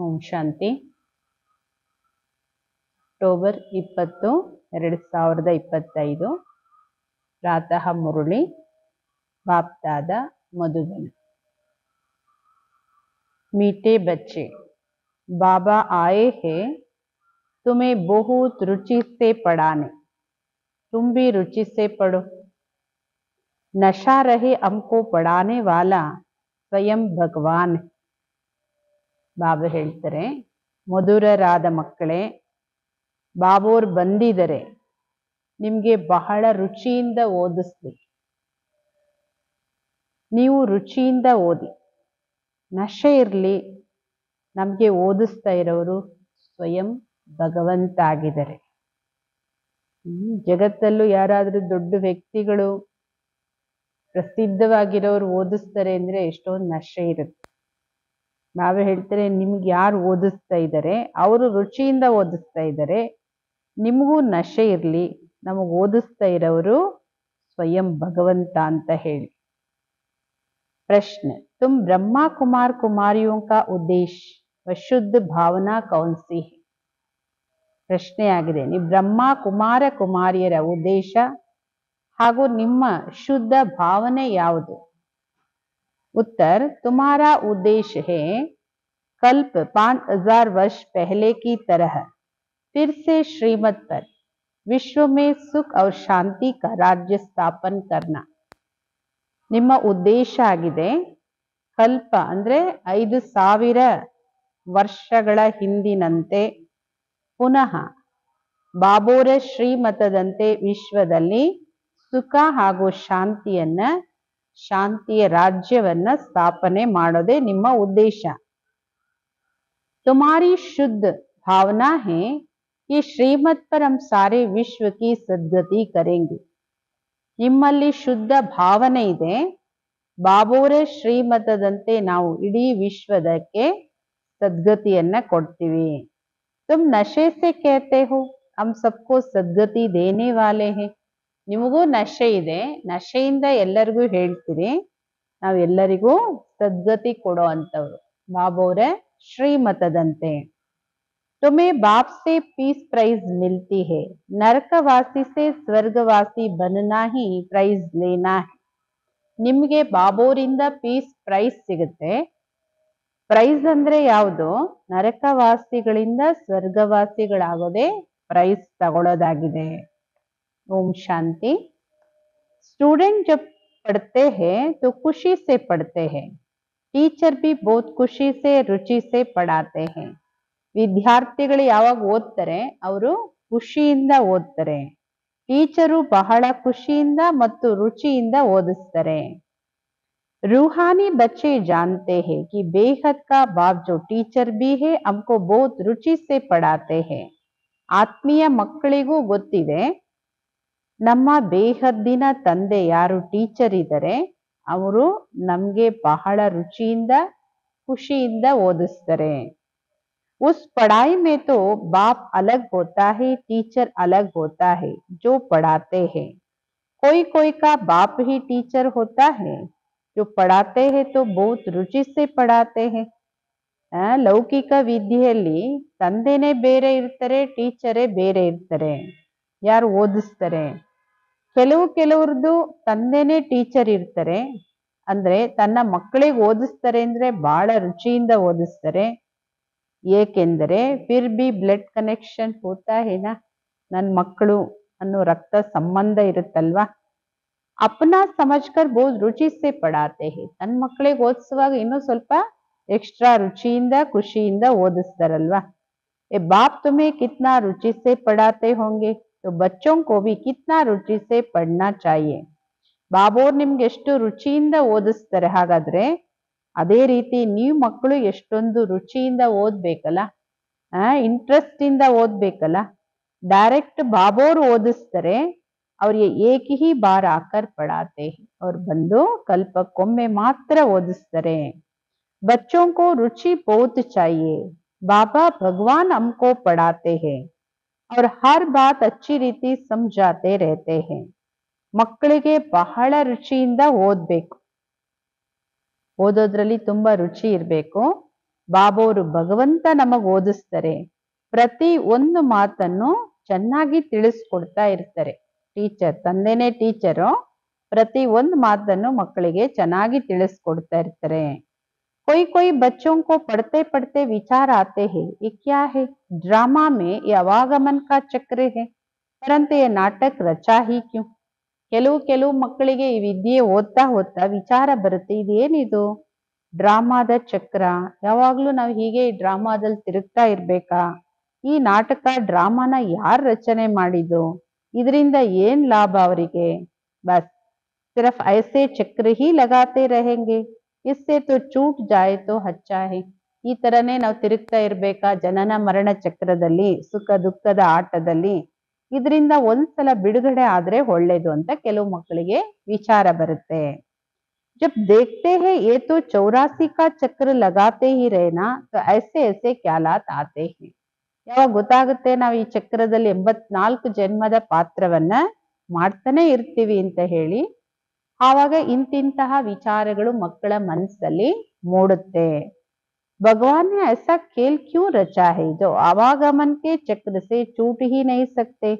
ಓಂ ಶಾಂತಿ. October 20, 2025 प्रातः मुरली बाप दादा मधुबन। मीठे बच्चे, बाबा आए हैं तुम्हें बहुत रुचि से पढ़ाने, तुम भी रुचि से पढ़ो। नशा रहे हमको पढ़ाने वाला स्वयं भगवान है। ಬಾಬಾ ಹೇಳ್ತಾರೆ, ಮಧುರರಾದ ಮಕ್ಕಳೇ, ಬಾಬೋರ್ ಬಂದಿದ್ದಾರೆ, ನಿಮಗೆ ಬಹಳ ರುಚಿಯಿಂದ ಓದಿಸ್ಲಿ, ನೀವು ರುಚಿಯಿಂದ ಓದಿ, ನಶೆ ಇರಲಿ. ನಮಗೆ ಓದಿಸ್ತಾ ಇರೋರು ಸ್ವಯಂ ಭಗವಂತ ಆಗಿದ್ದಾರೆ. ಜಗತ್ತಲ್ಲೂ ಯಾರಾದರೂ ದೊಡ್ಡ ವ್ಯಕ್ತಿಗಳು ಪ್ರಸಿದ್ಧವಾಗಿರೋರು ಓದಿಸ್ತಾರೆ ಅಂದರೆ ಎಷ್ಟೊಂದು ನಶೆ ಇರುತ್ತೆ. ನಾವೇ ಹೇಳ್ತಾರೆ, ನಿಮ್ಗೆ ಯಾರು ಓದಿಸ್ತಾ ಇದ್ದಾರೆ ಅವರು ರುಚಿಯಿಂದ ಓದಿಸ್ತಾ ಇದ್ದಾರೆ, ನಿಮಗೂ ನಶೆ ಇರಲಿ, ನಮಗೆ ಓದಿಸ್ತಾ ಇರೋರು ಸ್ವಯಂ ಭಗವಂತ ಅಂತ ಹೇಳಿ. ಪ್ರಶ್ನೆ, तुम ब्रह्मा कुमार कुमारियों का उद्देश्य व शुद्ध भावना कौन सी है? ಪ್ರಶ್ನೆ ಆಗಿದೆ, ನೀವು ಬ್ರಹ್ಮ ಕುಮಾರ ಕುಮಾರಿಯರ ಉದ್ದೇಶ ಹಾಗೂ ನಿಮ್ಮ ಶುದ್ಧ ಭಾವನೆ ಯಾವುದು? उत्तर, तुम्हारा उद्देश्य है कल्प 5000 वर्ष पहले की तरह फिर से श्रीमत पर विश्व में सुख और शांति का राज्य स्थापन करना. ನಿಮ್ಮ ಉದ್ದೇಶ ಆಗಿದೆ ಕಲ್ಪ ಅಂದ್ರೆ 5000 ವರ್ಷಗಳ ಹಿಂದಿನಂತೆ ಪುನಃ ಬಾಬೋರ ಶ್ರೀಮತದಂತೆ ವಿಶ್ವದಲ್ಲಿ ಸುಖ ಹಾಗೂ ಶಾಂತಿಯ ರಾಜ್ಯವನ್ನ ಸ್ಥಾಪನೆ ಮಾಡೋದೇ ನಿಮ್ಮ ಉದ್ದೇಶ. तुम्हारी शुद्ध भावना है कि श्रीमत पर हम सारे विश्व की सद्गति करेंगे. ನಿಮ್ಮಲ್ಲಿ ಶುದ್ಧ ಭಾವನೆ ಇದೆ, ಬಾಬೋರ ಶ್ರೀಮತದಂತೆ ನಾವು ಇಡೀ ವಿಶ್ವದಕ್ಕೆ ಸದ್ಗತಿಯನ್ನ ಕೊಡ್ತೀವಿ. तुम नशे से कहते हो हम सबको सद्गति देने वाले हैं. ನಿಮಗೂ ನಶೆ ಇದೆ, ನಶೆಯಿಂದ ಎಲ್ಲರಿಗೂ ಹೇಳ್ತೀರಿ ನಾವು ಎಲ್ಲರಿಗೂ ಸದ್ಗತಿ ಕೊಡೋ ಅಂತವ್ರು ಬಾಬೋರ ಶ್ರೀಮತದಂತೆ. तुम्हें बाप से पीस प्राइज मिलती है, नरकवासी से स्वर्गवासी बनना ही प्राइज लेना है. ನಿಮಗೆ ಬಾಬೋರಿಂದ ಪೀಸ್ ಪ್ರೈಸ್ ಸಿಗುತ್ತೆ. ಪ್ರೈಸ್ ಅಂದ್ರೆ ಯಾವುದು? ನರಕವಾಸಿಗಳಿಂದ ಸ್ವರ್ಗವಾಸಿಗಳಾಗೋದೇ ಪ್ರೈಸ್ ತಗೊಳ್ಳೋದಾಗಿದೆ. ओम शांति. स्टूडेंट जब पढ़ते हैं तो खुशी से पढ़ते हैं, टीचर भी बहुत खुशी से रुचि से पढ़ाते हैं. ವಿದ್ಯಾರ್ಥಿಗಳು ಯಾವಾಗ ಓದ್ತಾರೆ ಅವರು ಖುಷಿಯಿಂದ ಓದ್ತಾರೆ, ಟೀಚರು ಬಹಳ ಖುಷಿಯಿಂದ ಮತ್ತು ರುಚಿಯಿಂದ ಓದಿಸ್ತಾರೆ. रूहानी बच्चे जानते हैं कि बेहद का बाप जो टीचर भी है हमको बहुत रुचि से पढ़ाते हैं. ಆತ್ಮೀಯ ಮಕ್ಕಳಿಗೂ ಗೊತ್ತಿದೆ, ನಮ್ಮ ಬೇಹದ್ದಿನ ತಂದೆ ಯಾರು ಟೀಚರ್ ಇದ್ದಾರೆ ಅವರು ನಮ್ಗೆ ಬಹಳ ರುಚಿಯಿಂದ ಖುಷಿಯಿಂದ ಓದಿಸ್ತಾರೆ. उस पढ़ाई में तो बाप अलग होता है, टीचर अलग होता है जो पढ़ाते हैं. कोई कोई का बाप ही टीचर होता है, जो पढ़ाते हैं तो बहुत रुचि से पढ़ाते हैं. ಲೌಕಿಕ ವಿದ್ಯೆಯಲ್ಲಿ ತಂದೆನೇ ಬೇರೆ ಇರ್ತಾರೆ, ಟೀಚರೇ ಬೇರೆ ಇರ್ತಾರೆ, ಯಾರು ಓದಿಸ್ತಾರೆ. ಕೆಲವ್ರದ್ದು ತಂದೆನೇ ಟೀಚರ್ ಇರ್ತಾರೆ, ಅಂದ್ರೆ ತನ್ನ ಮಕ್ಕಳಿಗೆ ಓದಿಸ್ತಾರೆ ಅಂದ್ರೆ ಬಹಳ ರುಚಿಯಿಂದ ಓದಿಸ್ತಾರೆ. ಏಕೆಂದರೆ ಫಿರ್ ಬಿ ಬ್ಲಡ್ ಕನೆಕ್ಷನ್ ಹೋತಾ ಹೇನಾ, ನನ್ನ ಮಕ್ಕಳು ಅನ್ನೋ ರಕ್ತ ಸಂಬಂಧ ಇರುತ್ತಲ್ವಾ. ಅಪ್ನಾ ಸಮಜ್ಕರ್ ಬಹುತ್ ರುಚಿ ಸೆ ಪಢಾತೆ ಹೇ, ತನ್ನ ಮಕ್ಕಳಿಗೆ ಓದಿಸುವಾಗ ಇನ್ನೂ ಸ್ವಲ್ಪ ಎಕ್ಸ್ಟ್ರಾ ರುಚಿಯಿಂದ ಖುಷಿಯಿಂದ ಓದಿಸ್ತಾರಲ್ವಾ. ए बाप तुम्हें कितना रुचि से पढ़ाते होंगे तो बच्चों को भी कितना रुचि से पढ़ना चाहिए. ಬಾಬೋರ್ ನಿಮ್ಗೆ ಎಷ್ಟು ರುಚಿಯಿಂದ ಓದಿಸ್ತಾರೆ, ಹಾಗಾದ್ರೆ ಅದೇ ರೀತಿ ನೀವು ಮಕ್ಕಳು ಎಷ್ಟೊಂದು ರುಚಿಯಿಂದ ಓದ್ಬೇಕಲ್ಲ, ಇಂಟ್ರೆಸ್ಟ್ ಇಂದ ಓದ್ಬೇಕಲ್ಲ. ಡೈರೆಕ್ಟ್ ಬಾಬೋರ್ ಓದಿಸ್ತಾರೆ, ಅವ್ರಿಗೆ ಏಕ್ ಹಿ ಬಾರ್ ಆಕರ್ ಪಢಾತೆ, ಅವ್ರು ಬಂದು ಕಲ್ಪಕ್ಕೊಮ್ಮೆ ಮಾತ್ರ ಓದಿಸ್ತಾರೆ. बच्चों को रुचि बहुत चाहिए, बाबा भगवान हमको पढ़ाते हैं और हर बात अच्छी रीति समझाते रहते हैं. ಮಕ್ಕಳಿಗೆ ಬಹಳ ರುಚಿಯಿಂದ ಓದ್ಬೇಕು, ಓದೋದ್ರಲ್ಲಿ ತುಂಬಾ ರುಚಿ ಇರಬೇಕು. ಬಾಬೋರು ಭಗವಂತ ನಮಗ್ ಓದಿಸ್ತಾರೆ. ಪ್ರತಿ ಒಂದು ಮಾತನ್ನು ಚೆನ್ನಾಗಿ ತಿಳಿಸ್ಕೊಡ್ತಾ ಇರ್ತಾರೆ. ಟೀಚರ್, ತಂದೆನೇ ಟೀಚರು, ಪ್ರತಿ ಒಂದು ಮಾತನ್ನು ಮಕ್ಕಳಿಗೆ ಚೆನ್ನಾಗಿ ತಿಳಿಸ್ಕೊಡ್ತಾ ಇರ್ತಾರೆ. कोई कोई बच्चों को पढ़ते पढ़ते विचार आते हैं, ये क्या है? ड्रामा में ये अवागमन का चक्र है, परंतु ये नाटक रचा ही क्यों? ಕೆಲವು ಮಕ್ಕಳಿಗೆ ಈ ವಿದ್ಯೆ ಓದ್ತಾ ಓದ್ತಾ ವಿಚಾರ ಬರುತ್ತೆ, ಇದೇನಿದು ಡ್ರಾಮಾದ ಚಕ್ರ, ಯಾವಾಗ್ಲೂ ನಾವು ಹೀಗೆ ಈ ಡ್ರಾಮಾದಲ್ಲಿ ತಿರುಗ್ತಾ ಇರ್ಬೇಕಾ? ಈ ನಾಟಕ ಡ್ರಾಮಾನ ಯಾರು ರಚನೆ ಮಾಡಿದ್ದು? ಇದರಿಂದ ಏನ್ ಲಾಭ ಅವರಿಗೆ? ಬಸ್ ಸಿರ್ಫ್ ಐಸೆ ಚಕ್ರ ಹಿ ಲಗಾತೆ रहेंगे, इससे तो छूट जाए तो अच्छा है. ಈ ತರನೇ ನಾವು ತಿರುಗ್ತಾ ಇರ್ಬೇಕಾ ಜನನ ಮರಣ ಚಕ್ರದಲ್ಲಿ, ಸುಖ ದುಃಖದ ಆಟದಲ್ಲಿ? ಇದರಿಂದ ಒಂದ್ಸಲ ಬಿಡುಗಡೆ ಆದ್ರೆ ಒಳ್ಳೇದು ಅಂತ ಕೆಲವು ಮಕ್ಕಳಿಗೆ ವಿಚಾರ ಬರುತ್ತೆ. जब देखते हैं ये तो 84 का चक्र लगाते ही रहना, तो ऐसे ऐसे ख्यालात आते हैं. ಯಾವಾಗ ಗೊತ್ತಾಗುತ್ತೆ ನಾವು ಈ ಚಕ್ರದಲ್ಲಿ 84 ಜನ್ಮದ ಪಾತ್ರವನ್ನ ಮಾಡ್ತಾನೆ ಇರ್ತೀವಿ ಅಂತ ಹೇಳಿ, ಆವಾಗ ಇಂತಿಂತಹ ವಿಚಾರಗಳು ಮಕ್ಕಳ ಮನಸ್ಸಲ್ಲಿ ಮೂಡುತ್ತೆ. भगवान ने ऐसा खेल क्यों रचा है जो आवागमन के चक्र से छूट ही नहीं सकते,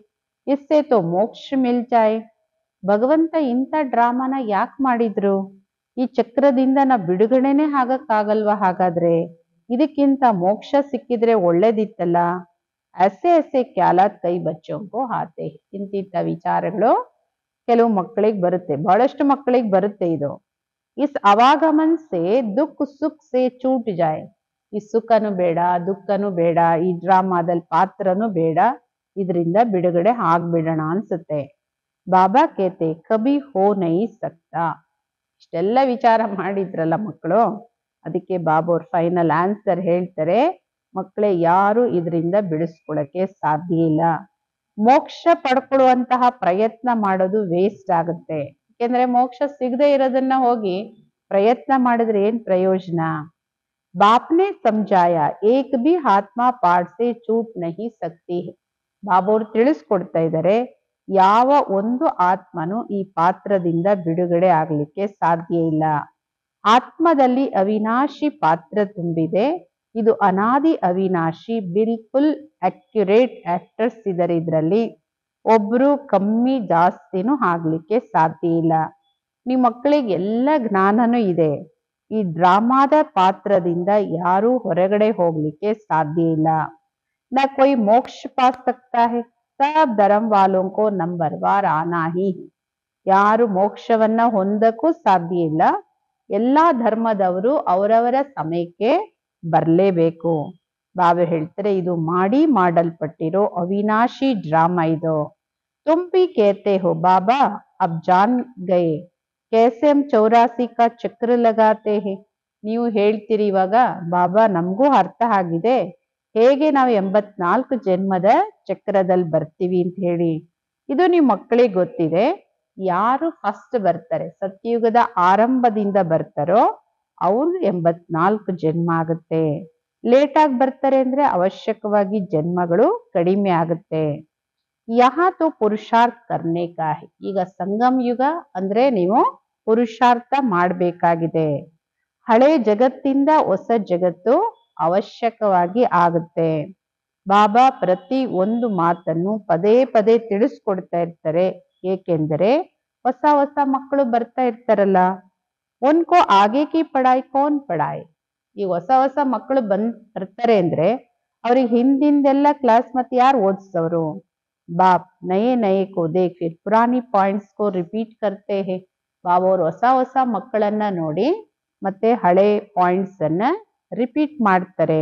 इससे तो मोक्ष मिल जाए. ಭಗವಂತ ಇಂಥ ಡ್ರಾಮಾನ ಯಾಕೆ ಮಾಡಿದ್ರು? ಈ ಚಕ್ರದಿಂದ ನಾವು ಬಿಡುಗಡೆನೆ ಆಗಕ್ಕಾಗಲ್ವಾ? ಹಾಗಾದ್ರೆ ಇದಕ್ಕಿಂತ ಮೋಕ್ಷ ಸಿಕ್ಕಿದ್ರೆ ಒಳ್ಳೇದಿತ್ತಲ್ಲ. ऐसे ऐसे ख्यालात कई बच्चों को आते हैं. ಇಂತಿಂಥ ವಿಚಾರಗಳು ಕೆಲವು ಮಕ್ಕಳಿಗೆ ಬರುತ್ತೆ, ಬಹಳಷ್ಟು ಮಕ್ಕಳಿಗೆ ಬರುತ್ತೆ ಇದು. इस आवागमन से दुख सुख से छूट जाए. ಈ ಸುಖನು ಬೇಡ, ದುಃಖನು ಬೇಡ, ಈ ಡ್ರಾಮಾದಲ್ಲಿ ಪಾತ್ರನು ಬೇಡ, ಇದರಿಂದ ಬಿಡುಗಡೆ ಆಗ್ಬಿಡೋಣ ಅನ್ಸುತ್ತೆ. ಬಾಬಾ ಕೇತೆ ಕಬಿ ಹೋ ನೈ ಸಕ್ತಾ. ಇಷ್ಟೆಲ್ಲ ವಿಚಾರ ಮಾಡಿದ್ರಲ್ಲ ಮಕ್ಕಳು, ಅದಕ್ಕೆ ಬಾಬೋರ್ ಫೈನಲ್ ಆನ್ಸರ್ ಹೇಳ್ತಾರೆ, ಮಕ್ಕಳೇ ಯಾರು ಇದರಿಂದ ಬಿಡಿಸ್ಕೊಳಕ್ಕೆ ಸಾಧ್ಯ ಇಲ್ಲ. ಮೋಕ್ಷ ಪಡ್ಕೊಳ್ಳುವಂತಹ ಪ್ರಯತ್ನ ಮಾಡೋದು ವೇಸ್ಟ್ ಆಗುತ್ತೆ. ಯಾಕೆಂದ್ರೆ ಮೋಕ್ಷ ಸಿಗದೆ ಇರೋದನ್ನ ಹೋಗಿ ಪ್ರಯತ್ನ ಮಾಡಿದ್ರೆ ಏನ್ ಪ್ರಯೋಜನ? ಬಾಪ್ನೆ ಸಮಜಾಯ ಏಕ್ ಬಿ ಆತ್ಮ ಪಾಠ ಸೆ ಚೂಟ್ ನಹಿ ಸಕ್ತಿ. ಬಾಬೋರ್ ತಿಳಿಸ್ಕೊಡ್ತಾ ಇದ್ದಾರೆ, ಯಾವ ಒಂದು ಆತ್ಮನು ಈ ಪಾತ್ರದಿಂದ ಬಿಡುಗಡೆ ಆಗ್ಲಿಕ್ಕೆ ಸಾಧ್ಯ ಇಲ್ಲ. ಆತ್ಮದಲ್ಲಿ ಅವಿನಾಶಿ ಪಾತ್ರ ತುಂಬಿದೆ, ಇದು ಅನಾದಿ ಅವಿನಾಶಿ, ಬಿಲ್ಕುಲ್ ಅಕ್ಯುರೇಟ್ ಆಕ್ಟರ್ಸ್ ಇದ್ದಾರೆ ಇದರಲ್ಲಿ, ಒಬ್ರು ಕಮ್ಮಿ ಜಾಸ್ತಿನೂ ಆಗ್ಲಿಕ್ಕೆ ಸಾಧ್ಯ ಇಲ್ಲ. ನಿಮ್ಮ ಮಕ್ಕಳಿಗೆ ಎಲ್ಲ ಜ್ಞಾನನೂ ಇದೆ. ಈ ಡ್ರಾಮಾದ ಪಾತ್ರದಿಂದ ಯಾರೂ ಹೊರಗಡೆ ಹೋಗ್ಲಿಕ್ಕೆ ಸಾಧ್ಯ ಇಲ್ಲ. ನಾ ಕೊಯ್ ಮೋಕ್ಷ ಪಾ ಸಕ್ತಾ ಹೈ, ಸಬ್ ಧರ್ಮ ವಾಲೋಂ ಕೋ ನಂಬರ್ ವಾರ್ ಆನಾ ಹಿ. ಯಾರು ಮೋಕ್ಷವನ್ನ ಹೊಂದಕ್ಕೂ ಸಾಧ್ಯ ಇಲ್ಲ, ಎಲ್ಲಾ ಧರ್ಮದವರು ಅವರವರ ಸಮಯಕ್ಕೆ ಬರ್ಲೇಬೇಕು. ಬಾಬಾ ಹೇಳ್ತಾರೆ, ಇದು ಮಾಡಲ್ಪಟ್ಟಿರೋ ಅವಿನಾಶಿ ಡ್ರಾಮಾ ಇದು. तुम भी कहते हो बाबा अब जान गए कैसे हम 84 का ಚಕ್ರ लगाते हैं. ನೀವು ಹೇಳ್ತೀರಿ ಇವಾಗ, ಬಾಬಾ ನಮಗೂ ಅರ್ಥ ಆಗಿದೆ ಹೇಗೆ ನಾವು 84 ಜನ್ಮದ ಚಕ್ರದಲ್ಲಿ ಬರ್ತೀವಿ ಅಂತ ಹೇಳಿ. ಇದು ನೀವು ಮಕ್ಕಳಿಗೆ ಗೊತ್ತಿದೆ. ಯಾರು ಫಸ್ಟ್ ಬರ್ತಾರೆ, ಸತ್ಯಯುಗದ ಆರಂಭದಿಂದ ಬರ್ತಾರೋ ಅವ್ರು 84 ಜನ್ಮ ಆಗುತ್ತೆ. ಲೇಟ್ ಆಗಿ ಬರ್ತಾರೆ ಅಂದ್ರೆ ಅವಶ್ಯಕವಾಗಿ ಜನ್ಮಗಳು ಕಡಿಮೆ ಆಗುತ್ತೆ. ಯಹಾ ತೋ ಪುರುಷಾರ್ಥ ಕರ್ನೆ ಕಾ ಹೈ. ಈಗ ಸಂಗಮ್ ಯುಗ ಅಂದ್ರೆ ನೀವು ಪುರುಷಾರ್ಥ ಮಾಡಬೇಕಾಗಿದೆ. ಹಳೆ ಜಗತ್ತಿಂದ ಹೊಸ ಜಗತ್ತು ಅವಶ್ಯಕವಾಗಿ ಆಗುತ್ತೆ. ಬಾಬಾ ಪ್ರತಿ ಒಂದು ಮಾತನ್ನು ಪದೇ ಪದೇ ತಿಳಿಸ್ಕೊಡ್ತಾ ಇರ್ತಾರೆ. ಏಕೆಂದರೆ ಹೊಸ ಹೊಸ ಮಕ್ಕಳು ಬರ್ತಾ ಇರ್ತಾರಲ್ಲ, ಉನ್ಕೋ ಆಗೆ ಕಿ ಪಢಾಯಿ ಕೌನ್ ಪಢಾಯಿ. ಈ ಹೊಸ ಹೊಸ ಮಕ್ಕಳು ಬರ್ತಾರೆ ಅಂದ್ರೆ ಅವ್ರಿಗೆ ಹಿಂದಿಂದೆಲ್ಲ ಕ್ಲಾಸ್ ಮತ್ತೆ ಯಾರು ಓದಿಸೋರು? बाप नए नए को देख फिर पुरानी पॉइंट्स को रिपीट करते हैं. ಬಾಬಾ ಅವರು ಹೊಸ ಹೊಸ ಮಕ್ಕಳನ್ನ ನೋಡಿ ಮತ್ತೆ ಹಳೆ ಪಾಯಿಂಟ್ಸ್ ಅನ್ನ ರಿಪೀಟ್ ಮಾಡ್ತಾರೆ.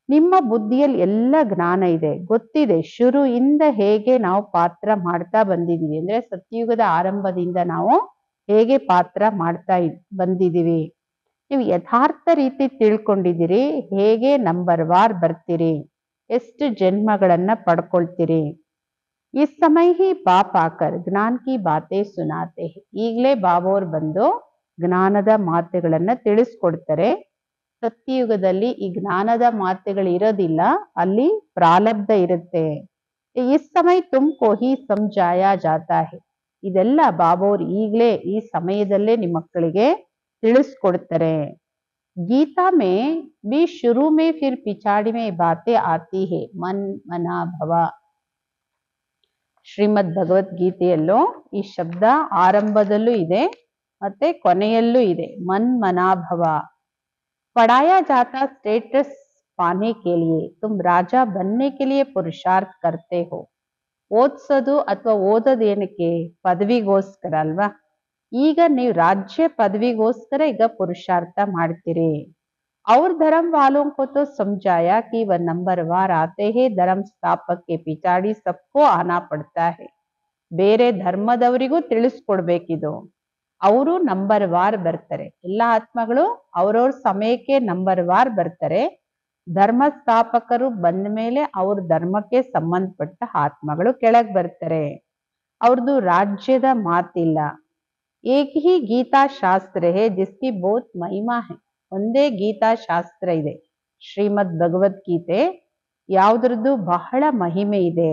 ನಿಮ್ಮ ಬುದ್ಧಿಯಲ್ಲಿ ಎಲ್ಲ ಜ್ಞಾನ ಇದೆ, ಗೊತ್ತಿದೆ ಶುರುವಿಂದ ಹೇಗೆ ನಾವು ಪಾತ್ರ ಮಾಡ್ತಾ ಬಂದಿದೀವಿ, ಅಂದ್ರೆ ಸತ್ಯಯುಗದ ಆರಂಭದಿಂದ ನಾವು ಹೇಗೆ ಪಾತ್ರ ಮಾಡ್ತಾ ಬಂದಿದೀವಿ. ನೀವು ಯಥಾರ್ಥ ರೀತಿ ತಿಳ್ಕೊಂಡಿದ್ದೀರಿ, ಹೇಗೆ ನಂಬರ್ ವಾರ್ ಬರ್ತೀರಿ, ಎಷ್ಟು ಜನ್ಮಗಳನ್ನ ಪಡ್ಕೊಳ್ತೀರಿ. ಈ ಸಮಯ ಹಿ ಬಾಪ್ ಆಕರ್ ಜ್ಞಾನ ಕಿ ಬಾತೆ ಸುನಾತೆ. ಈಗಲೇ ಬಾಬೋರ್ ಬಂದು ಜ್ಞಾನದ ಮಾತುಗಳನ್ನ ತಿಳಿಸ್ಕೊಡ್ತಾರೆ. ಸತ್ಯಯುಗದಲ್ಲಿ ಈ ಜ್ಞಾನದ ಮಾತುಗಳು ಇರೋದಿಲ್ಲ, ಅಲ್ಲಿ ಪ್ರಾರಬ್ಧ ಇರುತ್ತೆ. ಈ ಸಮಯ ತುಮ್ಕೋ ಹಿ ಸಮಜಾಯ ಜಾತಾ ಹೈ. ಇದೆಲ್ಲ ಬಾಬೋರ್ ಈಗಲೇ ಈ ಸಮಯದಲ್ಲೇ ನಿಮ್ಮ ಮಕ್ಕಳಿಗೆ ತಿಳಿಸ್ಕೊಡ್ತಾರೆ. गीता में भी शुरू में फिर पिछाड़ी में बातें आती है मन मना भव. ಶ್ರೀಮದ್ ಭಗವದ್ಗೀತೆಯಲ್ಲೂ ಈ ಶಬ್ದ ಆರಂಭದಲ್ಲೂ ಇದೆ ಮತ್ತೆ ಕೊನೆಯಲ್ಲೂ ಇದೆ. ಮನ್ ಮನಾಭವ. पढ़ाया जाता स्टेटस पाने के लिए, तुम राजा बनने के लिए पुरुषार्थ करते हो. ಓದ್ಸೋದು ಅಥವಾ ಓದೋದೇನಕ್ಕೆ? ಪದವಿಗೋಸ್ಕರ ಅಲ್ವಾ? ಈಗ ನೀವು ರಾಜ್ಯ ಪದವಿಗೋಸ್ಕರ ಈಗ ಪುರುಷಾರ್ಥ ಮಾಡ್ತೀರಿ. और धर्म वालों को तो समझाया कि वह नंबरवार आते हैं, धर्म स्थापक के पिछाड़ी सबको आना पड़ता है. ಬೇರೆ ಧರ್ಮದವರಿಗೂ ತಿಳಿಸ್ಕೊಡ್ಬೇಕಿದು. ಅವರು ನಂಬರ್ ವಾರ್ ಬರ್ತಾರೆ. ಎಲ್ಲ ಆತ್ಮಗಳು ಅವ್ರವ್ರ ಸಮಯಕ್ಕೆ ನಂಬರ್ ವಾರ್ ಬರ್ತಾರೆ. ಧರ್ಮ ಸ್ಥಾಪಕರು ಬಂದ ಮೇಲೆ ಅವ್ರ ಧರ್ಮಕ್ಕೆ ಸಂಬಂಧಪಟ್ಟ ಆತ್ಮಗಳು ಕೆಳಗ್ ಬರ್ತಾರೆ. ಅವ್ರದ್ದು ರಾಜ್ಯದ ಮಾತಿಲ್ಲ. ಏಕ ಹಿ ಗೀತಾ ಶಾಸ್ತ್ರ ಹೇ ಜಿಸ್ಕಿ ಬಹುತ್ ಮಹಿಮಾ ಹೈ. ಒಂದೇ ಗೀತಾ ಶಾಸ್ತ್ರ ಇದೆ, ಶ್ರೀಮದ್ ಭಗವದ್ಗೀತೆ. ಯಾವ್ದ್ರದ್ದು ಬಹಳ ಮಹಿಮೆ ಇದೆ.